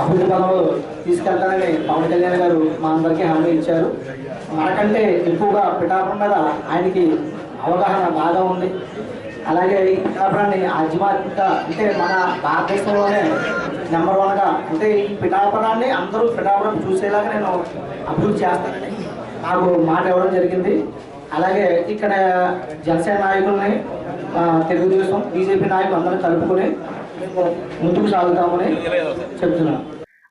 Speaker 11: అభివృద్ధి పదంలో తీసుకెళ్తానని పవన్ కళ్యాణ్ గారు మా అందరికీ హామీ ఇచ్చారు. మనకంటే ఎక్కువగా పిఠాపురం మీద ఆయనకి అవగాహన బాగా ఉంది. అలాగే ఈ పిఠాపురాన్ని ఆధ్యాత్మిక అంటే మన భారతదేశంలోనే నెంబర్ 1గా అంటే ఈ పిఠాపురాన్ని అందరూ పిఠాపురం చూసేలాగా నేను అభివృద్ధి చేస్తానని నాకు మాట ఇవ్వడం జరిగింది. అలాగే ఇక్కడ జనసేన నాయకుల్ని, తెలుగుదేశం, బీజేపీ నాయకులు అందరూ కలుపుకొని ముందుకు సాగుతామని చెప్తున్నాను.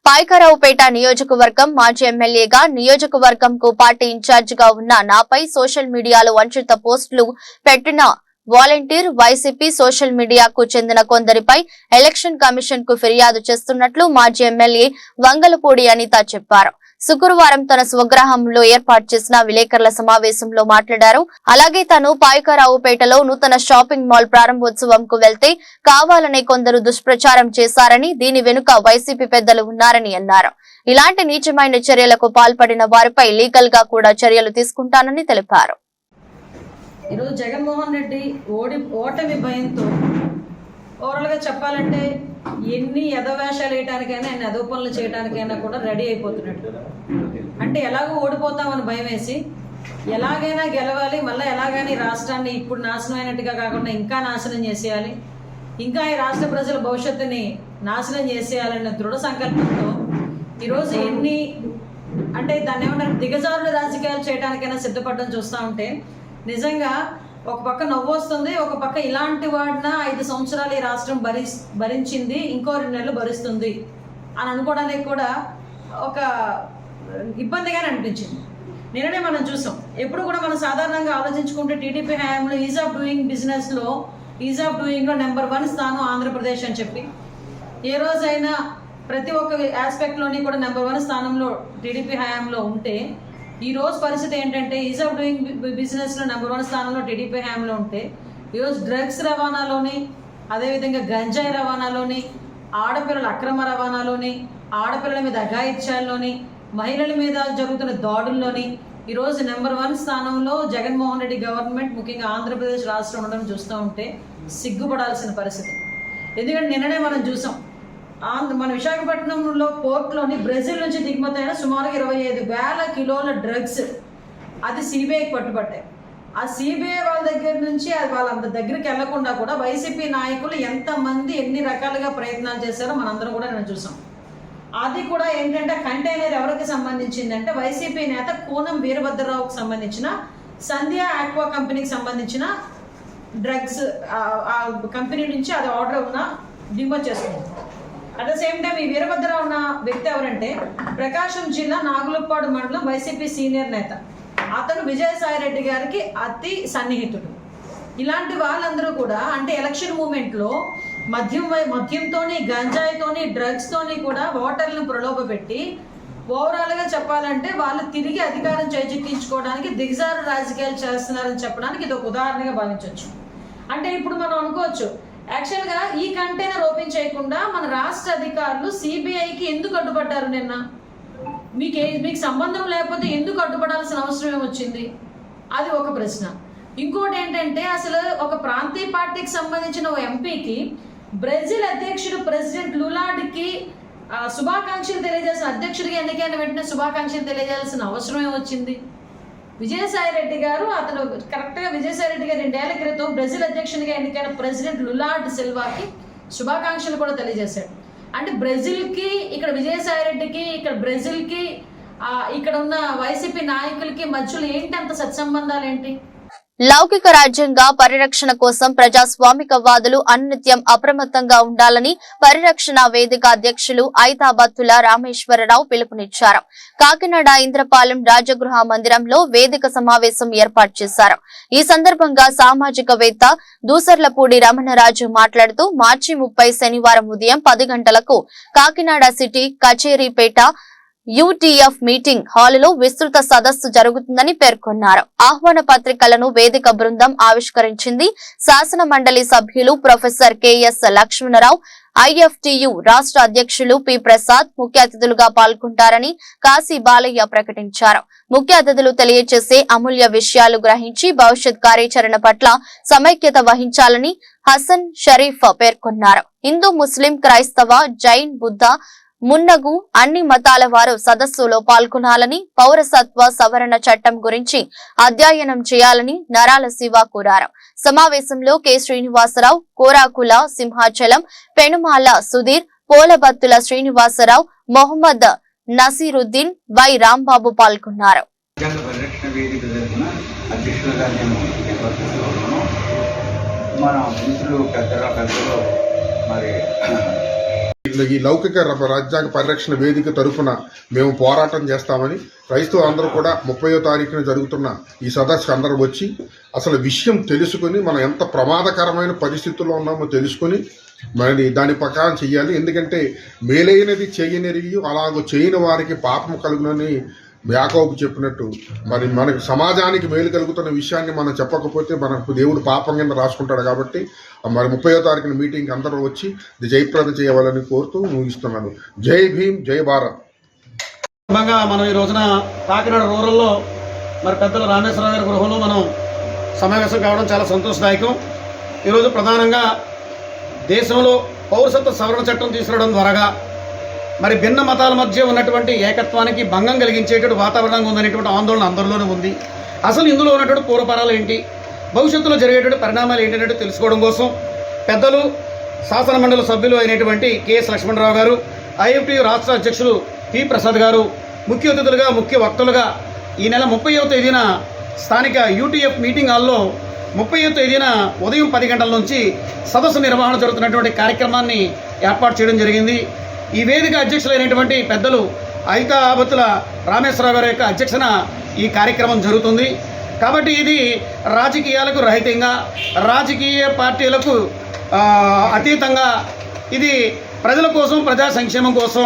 Speaker 1: పాయకరావుపేట నియోజకవర్గం మాజీ ఎమ్మెల్యేగా నియోజకవర్గంకు పార్టీ ఇన్ఛార్జ్ గా ఉన్న నాపై సోషల్ మీడియాలో వంచిత పోస్టులు పెట్టిన వాలంటీర్ వైసీపీ సోషల్ మీడియాకు చెందిన కొందరిపై ఎలక్షన్ కమిషన్ కు ఫిర్యాదు చేస్తున్నట్లు మాజీ ఎమ్మెల్యే వంగలపూడి అనిత చెప్పారు. శుక్రవారం తన స్వగ్రామంలో ఏర్పాటు చేసిన విలేకరుల సమావేశంలో మాట్లాడారు. అలాగే తాను పాయకరావుపేటలో నూతన షాపింగ్ మాల్ ప్రారంభోత్సవంకు వెళ్తే కావాలనే కొందరు దుష్ప్రచారం చేశారని, దీని వెనుక వైసీపీ పెద్దలు ఉన్నారని అన్నారు. ఇలాంటి నీచమైన చర్యలకు పాల్పడిన వారిపై లీగల్ గా కూడా చర్యలు తీసుకుంటానని తెలిపారు.
Speaker 12: ఈరోజు జగన్మోహన్ రెడ్డి ఓటమి భయంతో ఓవరాల్గా చెప్పాలంటే ఎన్ని యథవేషాలు వేయడానికైనా, ఎన్ని అదో పనులు చేయడానికైనా కూడా రెడీ అయిపోతున్నట్టు. అంటే ఎలాగో ఓడిపోతామని భయం వేసి ఎలాగైనా గెలవాలి, మళ్ళీ ఎలాగైనా ఈ రాష్ట్రాన్ని ఇప్పుడు నాశనం అయినట్టుగా కాకుండా ఇంకా నాశనం చేసేయాలి, ఇంకా ఈ రాష్ట్ర ప్రజల భవిష్యత్తుని నాశనం చేసేయాలన్న దృఢ సంకల్పంతో ఈరోజు ఎన్ని అంటే దాన్ని ఏమన్నా దిగజారుల రాజకీయాలు చేయడానికైనా సిద్ధపడడం చూస్తూ ఉంటే నిజంగా ఒక పక్క నవ్వు వస్తుంది, ఒక పక్క ఇలాంటి వాడిన 5 సంవత్సరాలు ఈ రాష్ట్రం భరించింది, ఇంకో 2 నెలలు భరిస్తుంది అని అనుకోవడానికి కూడా ఒక ఇబ్బందిగానే అనిపించింది. నిన్ననే మనం చూసాం. ఎప్పుడు కూడా మనం సాధారణంగా ఆలోచించుకుంటే టీడీపీ హయాంలో ఈజ్ ఆఫ్ డూయింగ్ బిజినెస్లో, ఈజ్ ఆఫ్ డూయింగ్లో నెంబర్ 1 స్థానం ఆంధ్రప్రదేశ్ అని చెప్పి, ఏ రోజైనా ప్రతి ఒక్క ఆస్పెక్ట్లోని కూడా నెంబర్ 1 స్థానంలో టీడీపీ హయాంలో ఉంటే, ఈ రోజు పరిస్థితి ఏంటంటే ఈజ్ ఆఫ్ డూయింగ్ బిజినెస్లో నెంబర్ 1 స్థానంలో టీడీపీ హయాంలో ఉంటే, ఈరోజు డ్రగ్స్ రవాణాలోని, అదేవిధంగా గంజాయి రవాణాలోని, ఆడపిల్లల అక్రమ రవాణాలోని, ఆడపిల్లల మీద అఘాయిత్యాల్లోని, మహిళల మీద జరుగుతున్న దాడుల్లోని ఈరోజు నెంబర్ 1 స్థానంలో జగన్మోహన్ రెడ్డి గవర్నమెంట్, ముఖ్యంగా ఆంధ్రప్రదేశ్ రాష్ట్రం ఉండడం చూస్తూ ఉంటే సిగ్గుపడాల్సిన పరిస్థితి. ఎందుకంటే నిన్ననే మనం చూసాం, మన విశాఖపట్నంలో పోర్ట్లోని బ్రెజిల్ నుంచి దిగుమతి అయిన సుమారుగా 25,000 కిలోల డ్రగ్స్ అది సిబిఐకి పట్టుబట్టాయి. ఆ సిబిఐ వాళ్ళ దగ్గర నుంచి అది వాళ్ళ దగ్గరికి వెళ్లకుండా కూడా వైసీపీ నాయకులు ఎంతమంది ఎన్ని రకాలుగా ప్రయత్నాలు చేశారో మనందరం కూడా నేను చూసాం. అది కూడా ఏంటంటే కంటైనర్ ఎవరికి సంబంధించిందంటే వైసీపీ నేత కూనం వీరభద్రరావుకి సంబంధించిన సంధ్య ఆక్వా కంపెనీకి సంబంధించిన డ్రగ్స్ ఆ కంపెనీ నుంచి అది ఆర్డర్ ఉన్న దిగుమతి చేసుకుంది. అట్ ద సేమ్ టైం ఈ వీరభద్రరావు ఉన్న వ్యక్తి ఎవరంటే ప్రకాశం జిల్లా నాగులపాడు మండలం వైసీపీ సీనియర్ నేత. అతను విజయసాయిరెడ్డి గారికి అతి సన్నిహితుడు. ఇలాంటి వాళ్ళందరూ కూడా అంటే ఎలక్షన్ మూమెంట్లో మద్యంతోని, గంజాయితోని, డ్రగ్స్తోని కూడా ఓటర్లను ప్రలోభపెట్టి ఓవరాల్గా చెప్పాలంటే వాళ్ళు తిరిగి అధికారం చేజిక్కించుకోవడానికి దిగజారు రాజకీయాలు చేస్తున్నారని చెప్పడానికి ఇది ఒక ఉదాహరణగా భావించవచ్చు. అంటే ఇప్పుడు మనం అనుకోవచ్చు యాక్చువల్గా ఈ కంటైనర్ ఓపెన్ చేయకుండా మన రాష్ట్ర అధికారులు సిబిఐకి ఎందుకు అడ్డుపడ్డారు నిన్న? మీకు సంబంధం లేకపోతే ఎందుకు అడ్డుపడాల్సిన అవసరం ఏమొచ్చింది? అది ఒక ప్రశ్న. ఇంకోటి ఏంటంటే, అసలు ఒక ప్రాంతీయ పార్టీకి సంబంధించిన ఓ ఎంపీకి బ్రెజిల్ అధ్యక్షుడు ప్రెసిడెంట్ లులాడ్కి శుభాకాంక్షలు తెలియజేసిన, అధ్యక్షుడికి ఎన్నికైన వెంటనే శుభాకాంక్షలు తెలియజేయాల్సిన అవసరం ఏమొచ్చింది? విజయసాయి రెడ్డి గారు, అతను కరెక్ట్గా విజయసాయి రెడ్డి గారు 2 ఏళ్ల క్రితం బ్రెజిల్ అధ్యక్షునిగా ఎన్నికైన ప్రెసిడెంట్ లులాడ్ సిల్వాకి శుభాకాంక్షలు కూడా తెలియజేశాడు. అంటే బ్రెజిల్కి, ఇక్కడ విజయసాయి రెడ్డికి, ఇక్కడ బ్రెజిల్కి, ఇక్కడ ఉన్న వైసీపీ నాయకులకి మధ్యలో ఏంటి అంత సత్సంబంధాలు ఏంటి?
Speaker 1: లౌకిక రాజ్యాంగ పరిరక్షణ కోసం ప్రజాస్వామికవాదులు అనునిత్యం అప్రమత్తంగా ఉండాలని పరిరక్షణ వేదిక అధ్యక్షులు ఐతాబత్తుల రామేశ్వరరావు పిలుపునిచ్చారు. కాకినాడ ఇంద్రపాలెం రాజగృహ మందిరంలో వేదిక సమావేశం ఏర్పాటు చేశారు. ఈ సందర్భంగా సామాజికవేత్త దూసర్లపూడి రమణరాజు మాట్లాడుతూ మార్చి 30 శనివారం ఉదయం 10 గంటలకు Kakinada city Kacheripeta UTF meeting హాలులో విస్తృత సదస్సు జరుగుతుందని పేర్కొన్నారు. ఆహ్వాన పత్రికలను వేదిక బృందం ఆవిష్కరించింది. శాసన మండలి సభ్యులు ప్రొఫెసర్ కెఎస్ లక్ష్మణరావు, ఐఎఫ్టియు రాష్ట్ర అధ్యక్షులు పి ప్రసాద్ ముఖ్య అతిథులుగా పాల్గొంటారని కాశీ బాలయ్య ప్రకటించారు. ముఖ్య అతిథులు తెలియజేసే అమూల్య విషయాలు గ్రహించి భవిష్యత్ కార్యాచరణ పట్ల సమైక్యత వహించాలని హసన్ షరీఫ్ పేర్కొన్నారు. హిందూ, ముస్లిం, క్రైస్తవ, జైన్, బుద్ధ మున్నగు అన్ని మతాల వారు సదస్సులో పాల్గొనాలని, పౌరసత్వ సవరణ చట్టం గురించి అధ్యయనం చేయాలని నరాల శివ కోరారు. సమావేశంలో కె శ్రీనివాసరావు, కోరాకుల సింహాచలం, పెనుమాల సుధీర్, పోలబత్తుల శ్రీనివాసరావు, మొహమ్మద్ నసీరుద్దీన్, వై రాంబాబు పాల్గొన్నారు.
Speaker 6: ఈ లౌకిక రాజ్యాంగ పరిరక్షణ వేదిక తరఫున మేము పోరాటం చేస్తామని, క్రైస్తవ అందరూ కూడా 30వ తారీఖున జరుగుతున్న ఈ సదస్సుకు అందరూ వచ్చి అసలు విషయం తెలుసుకుని మనం ఎంత ప్రమాదకరమైన పరిస్థితుల్లో ఉన్నామో తెలుసుకుని మరి దాని ప్రకారం చెయ్యాలి. ఎందుకంటే మేలైనది చేయనిరిగి అలాగో చేయని వారికి పాపం కలుగునని యాకోబు చెప్పినట్టు మరి మనకు సమాజానికి మేలు కలుగుతున్న విషయాన్ని మనం చెప్పకపోతే మనకు దేవుడు పాపం కింద రాసుకుంటాడు. కాబట్టి మరి 30వ తారీఖున మీటింగ్కి అందరూ వచ్చి జయప్రదం చేయవాలని కోరుతూ ముగిస్తున్నాను. జై భీమ్, జై భారత్.
Speaker 11: మనం ఈ రోజున కాకినాడ రూరల్లో మరి పెద్దల రామేశ్వరరావు గారి గృహంలో మనం సమావేశం కావడం చాలా సంతోషదాయకం. ఈరోజు ప్రధానంగా దేశంలో పౌరసత్వ సవరణ చట్టం తీసుకురావడం ద్వారా మరి భిన్న మతాల మధ్య ఉన్నటువంటి ఏకత్వానికి భంగం కలిగించేటువంటి వాతావరణంగా ఉందనేటువంటి ఆందోళన అందరిలోనే ఉంది. అసలు ఇందులో ఉన్నటువంటి పూర్వపరాలు ఏంటి, భవిష్యత్తులో జరిగేటువంటి పరిణామాలు ఏంటంటే తెలుసుకోవడం కోసం పెద్దలు శాసన మండలి సభ్యులు అయినటువంటి కెఎస్ లక్ష్మణరావు గారు, ఐఎఫ్టియు రాష్ట్ర అధ్యక్షులు పి ప్రసాద్ గారు ముఖ్య అతిథులుగా, ముఖ్య వక్తలుగా ఈ నెల 30వ తేదీన స్థానిక యూటీఎఫ్ మీటింగ్ హాల్లో 30వ తేదీన ఉదయం 10 గంటల నుంచి సదస్సు నిర్వహణ జరుగుతున్నటువంటి కార్యక్రమాన్ని ఏర్పాటు చేయడం జరిగింది. ఈ వేదిక అధ్యక్షులైనటువంటి పెద్దలు ఐతాబత్తుల రామేశ్వరరావు గారి యొక్క అధ్యక్షన ఈ కార్యక్రమం జరుగుతుంది. కాబట్టి ఇది రాజకీయాలకు రహితంగా, రాజకీయ పార్టీలకు అతీతంగా ఇది ప్రజల కోసం, ప్రజా సంక్షేమం కోసం,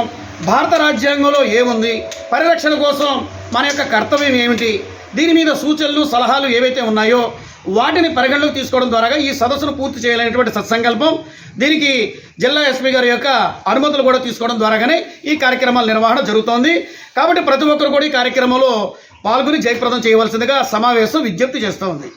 Speaker 11: భారత రాజ్యాంగంలో ఏముంది, పరిరక్షణ కోసం మన యొక్క కర్తవ్యం ఏమిటి, దీని మీద సూచనలు, సలహాలు ఏవైతే ఉన్నాయో వాటిని పరిగణలోకి తీసుకోవడం ద్వారా ఈ సదస్సును పూర్తి చేయాలనేటువంటి సత్సంకల్పం. దీనికి జిల్లా ఎస్పీ గారి యొక్క అనుమతులు కూడా తీసుకోవడం ద్వారాగానే ఈ కార్యక్రమాల నిర్వహణ జరుగుతోంది. కాబట్టి ప్రతి ఒక్కరు కూడా ఈ కార్యక్రమంలో పాల్గొని జయప్రదం చేయవలసిందిగా సమావేశం విజ్ఞప్తి చేస్తోంది.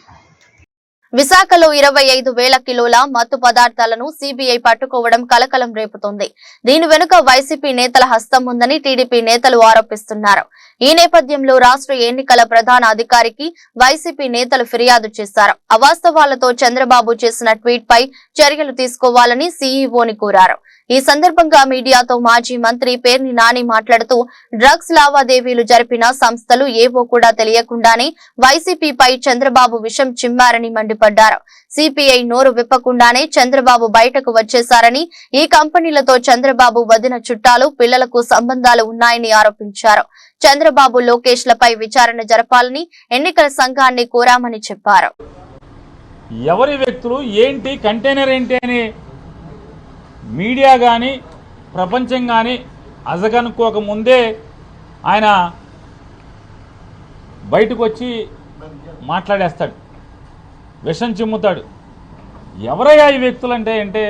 Speaker 1: విశాఖలో 25,000 కిలోల మత్తు పదార్థాలను సిబిఐ పట్టుకోవడం కలకలం రేపుతోంది. దీని వెనుక వైసీపీ నేతల హస్తం ఉందని టీడీపీ నేతలు ఆరోపిస్తున్నారు. ఈ నేపథ్యంలో రాష్ట్ర ఎన్నికల ప్రధాన అధికారికి వైసీపీ నేతలు ఫిర్యాదు చేశారు. అవాస్తవాలతో చంద్రబాబు చేసిన ట్వీట్ పై చర్యలు తీసుకోవాలని సీఈఓని కోరారు. ఈ సందర్భంగా మీడియాతో మాజీ మంత్రి పేర్ని నాని మాట్లాడుతూ డ్రగ్స్ లావాదేవీలు జరిపిన సంస్థలు ఏవో కూడా తెలియకుండానే వైసీపీపై చంద్రబాబు విషం చిమ్మారని మండిపడ్డారు. సిపిఐ నోరు విప్పకుండానే చంద్రబాబు బయటకు వచ్చేశారని, ఈ కంపెనీలతో చంద్రబాబు వదిన చుట్టాలు, పిల్లలకు సంబంధాలు ఉన్నాయని ఆరోపించారు. చంద్రబాబు, లోకేష్ లపై విచారణ జరపాలని ఎన్నికల సంఘాన్ని కోరామని చెప్పారు.
Speaker 3: ఎవరి వ్యక్తులు ఏంటి, కంటైనర్ ఏంటి అని మీడియా కానీ ప్రపంచం కానీ అజగనుకోక ముందే ఆయన బయటకు వచ్చి మాట్లాడేస్తాడు, విషం చిమ్ముతాడు.
Speaker 13: ఎవరయ్యా ఈ వ్యక్తులు అంటే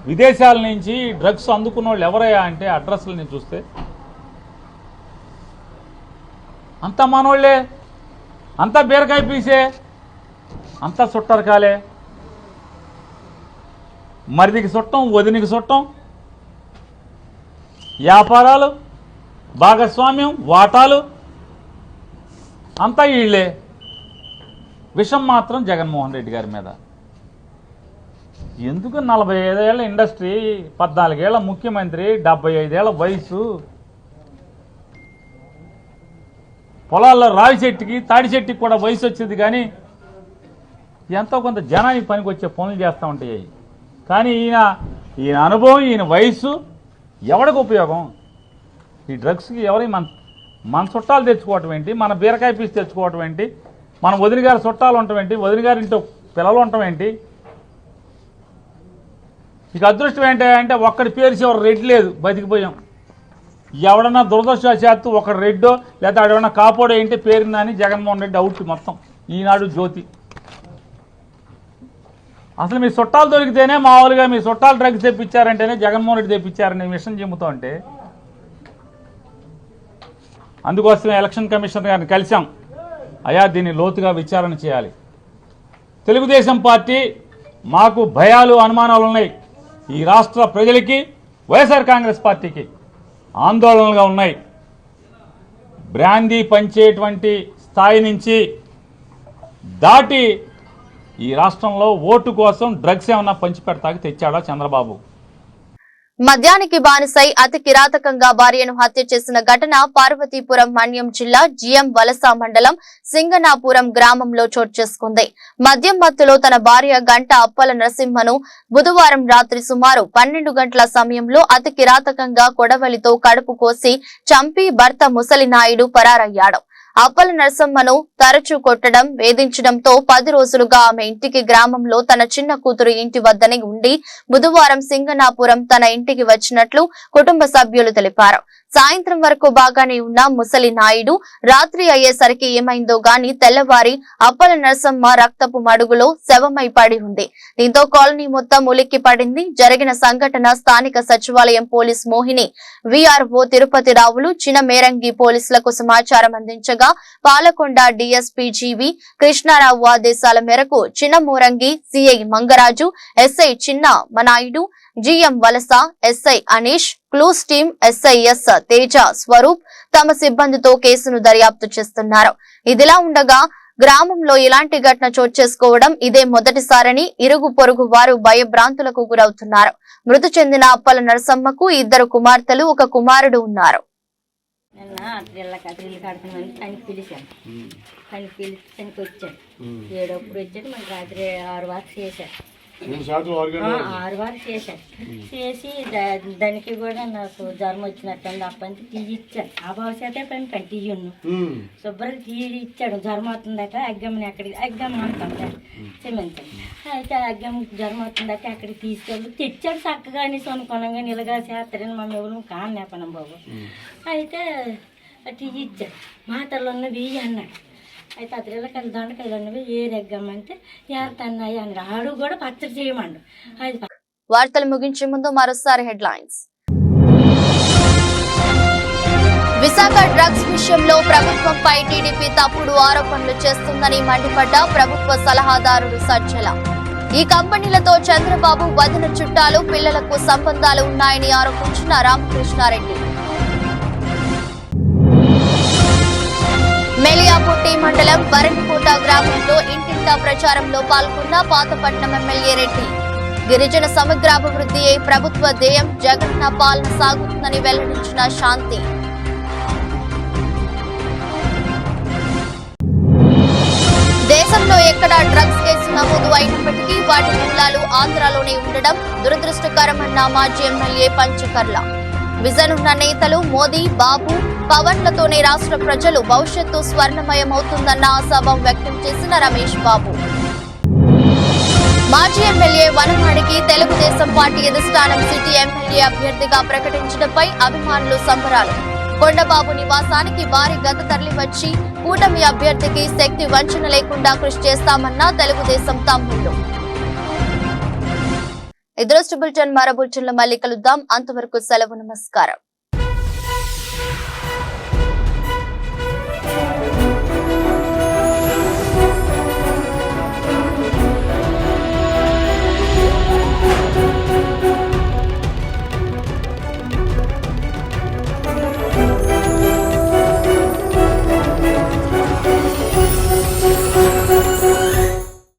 Speaker 13: విదేశాల నుంచి డ్రగ్స్ అందుకున్న వాళ్ళు ఎవరయ్యా అంటే అడ్రస్లని చూస్తే అంతా మనోళ్లే, అంతా బీరకాయ పీసే, అంతా చుట్టరకాలే. మరిదికి చుట్టం, వదినికి చుట్టం, వ్యాపారాలు, భాగస్వామ్యం, వాటాలు అంతా వీళ్ళే. విషం మాత్రం జగన్మోహన్ రెడ్డి గారి మీద. ఎందుకు 45 ఏళ్ల ఇండస్ట్రీ, 14 ఏళ్ల ముఖ్యమంత్రి, 75 ఏళ్ల వయసు, పొలాల్లో రావి చెట్టుకి తాడి చెట్టుకి కూడా వయసు వచ్చింది, కానీ ఎంతో కొంత జనానికి పనికి వచ్చే పనులు చేస్తూ ఉంటాయి. కానీ ఈయన అనుభవం, ఈయన వయసు ఎవరికి ఉపయోగం? ఈ డ్రగ్స్కి ఎవరి మన చుట్టాలు తెచ్చుకోవటం ఏంటి, మన బీరకాయ పీస్ తెచ్చుకోవటం ఏంటి, మన వదిన గారి చుట్టాలు ఉండటం ఏంటి, వదిన గారి ఇంట్లో పిల్లలు ఉండటం ఏంటి? ఇక అదృష్టం ఏంటంటే ఒక్కడి పేరు చివరి రెడ్ లేదు, బతికిపోయాం. ఎవడన్నా దురదృష్టవశాత్తు ఒకడు రెడ్డో లేదా ఎవడన్నా కాపోడో ఏంటి పేరుందని జగన్మోహన్ రెడ్డి అవుట్ మొత్తం. ఈనాడు జ్యోతి. అసలు మీ చుట్టాలు దొరికితేనే, మామూలుగా మీ చుట్టాలు డ్రగ్స్ తెప్పించారంటేనే జగన్మోహన్ రెడ్డి తెప్పించారనే విషయం చెబుతూ ఉంటే, అందుకోసమే ఎలక్షన్ కమిషనర్ గారిని కలిసాం. అయా దీన్ని లోతుగా విచారణ చేయాలి. తెలుగుదేశం పార్టీ మాకు భయాలు, అనుమానాలు ఉన్నాయి. ఈ రాష్ట్ర ప్రజలకి, వైఎస్ఆర్ కాంగ్రెస్ పార్టీకి ఆందోళనలుగా ఉన్నాయి. బ్రాందీ పంచేటువంటి స్థాయి నుంచి దాటి ఈ రాష్ట్రంలో ఓటు కోసం డ్రగ్స్ ఏమన్నా పంచిపెడతాకి తెచ్చాడా చంద్రబాబు?
Speaker 1: మద్యానికి బానిసై అతి కిరాతకంగా భార్యను హత్య చేసిన ఘటన పార్వతీపురం మన్యం జిల్లా జిఎం వలస మండలం సింగనాపురం గ్రామంలో చోటు చేసుకుంది. మద్యం మత్తులో తన భార్య గంట అప్పల నరసింహను బుధవారం రాత్రి సుమారు 12 గంటల సమయంలో అతి కిరాతకంగా కొడవలితో కడుపు కోసి చంపి భర్త ముసలి నాయుడు పరారయ్యాడు. అప్పల నరసమ్మను తరచూ కొట్టడం, వేధించడంతో 10 రోజులుగా ఆమె ఇంటికి గ్రామంలో తన చిన్న కూతురు ఇంటి వద్దనే ఉండి బుధవారం సింగనాపురం తన ఇంటికి వచ్చినట్లు కుటుంబ సభ్యులు తెలిపారు. సాయంత్రం వరకు బాగానే ఉన్న ముసలి నాయుడు రాత్రి అయ్యేసరికి ఏమైందో గాని తెల్లవారి అప్పల నరసమ్మ రక్తపు మడుగులో శవమై పడి ఉంది. దీంతో కాలనీ మొత్తం ఉలిక్కి పడింది. జరిగిన సంఘటన స్థానిక సచివాలయం పోలీస్ మోహిని, వీఆర్ఓ తిరుపతి రావులు, చినమేరంగి పోలీసులకు సమాచారం అందించగా పాలకొండ డీఎస్పీ జీవి కృష్ణారావు ఆదేశాల మేరకు చినమూరంగి సిఐ మంగరాజు, ఎస్ఐ చిన్న మనాయుడు, GM Valasa SI Anish, clues team SIs Teja Swaroop తమ సిబ్బందితో కేసును దర్యాప్తు చేస్తున్నారు. ఇదిలా ఉండగా గ్రామంలో ఇలాంటి ఘటన చోటు చేసుకోవడం ఇదే మొదటిసారని ఇరుగు పొరుగు వారు భయభ్రాంతులకు గురవుతున్నారు. మృతి చెందిన అప్పల నరసమ్మకు 2 కుమార్తెలు, 1 కుమారుడు ఉన్నారు.
Speaker 14: రాత్రి 6 వరకు చేశారు. చేసి దానికి కూడా నాకు జ్వరం వచ్చినట్టు అప్పటి టీ ఇచ్చాను. ఆ భవిష్యతే పని టీయును శుభ్రంగా టీ ఇచ్చాడు. జ్వరం అవుతుందాక అగ్గమ్మని అగ్గమ్మ అంటాం సిమెంట్. అయితే అగ్గమ్మ జ్వరం అవుతుందాక అక్కడికి తీసుకెళ్ళి తెచ్చాడు చక్కగా అనేసి అనుకున్నాగా నిలగా చేస్తారని మా ఎవరు కానేపనం బాబు. అయితే టీ ఇచ్చాడు. మాటలు ఉన్నవి అన్నాడు. అయితే అతను దొండకాయలు ఉన్నవి ఏ రెగ్గమ్మంటే ఏరుతున్నాయి అని ఆడు కూడా పచ్చడి చేయమండు.
Speaker 1: వార్తలు ముగించే ముందు మరోసారి హెడ్లైన్స్. విశాఖ డ్రగ్స్ విషయంలో ప్రభుత్వంపై టీడీపీ తప్పుడు ఆరోపణలు చేస్తుందని మండిపడ్డ ప్రభుత్వ సలహాదారుడు సజ్జల. ఈ కంపెనీలతో చంద్రబాబు వదిన చుట్టాలు, పిల్లలకు సంబంధాలు ఉన్నాయని ఆరోపించిన రామకృష్ణారెడ్డి. మేలియాపుట్టి మండలం బరణికోట గ్రామంలో ఇంటింటా ప్రచారంలో పాల్గొన్న పాతపట్నం ఎమ్మెల్యే రెడ్డి. గిరిజన సమగ్రాభివృద్ధియే ప్రభుత్వ ధ్యేయం, జగన్న పాలన సాగుతుందని వెల్లడించిన శాంతి. దేశంలో ఎక్కడా డ్రగ్స్ కేసు నమోదు అయినప్పటికీ వాటి మూలాలు ఆంధ్రాలోనే ఉండడం దురదృష్టకరమన్న మాజీ ఎమ్మెల్యే పంచకర్ల. విజన్ ఉన్న నేతలు మోదీ, బాబు, పవన్లతోనే రాష్ట్ర ప్రజలు భవిష్యత్తు స్వర్ణమయమవుతుందన్న ఆశాభావం వ్యక్తం చేసిన రమేష్ బాబు. మాజీ ఎమ్మెల్యే వనమాడికి తెలుగుదేశం పార్టీ అధిష్టానం సిటీ ఎమ్మెల్యే అభ్యర్థిగా ప్రకటించడంపై అభిమానులు సంబరాలు. కొండబాబు నివాసానికి భారీ గత తరలి వచ్చి కూటమి అభ్యర్థికి శక్తి వంచన లేకుండా కృషి చేస్తామన్న తెలుగుదేశం తమ్ముళ్లు. ఇదృష్టి బులెటిన్ మరో బులెటిన్లో మళ్ళీ కలుద్దాం. అంతవరకు సెలవు. నమస్కారం.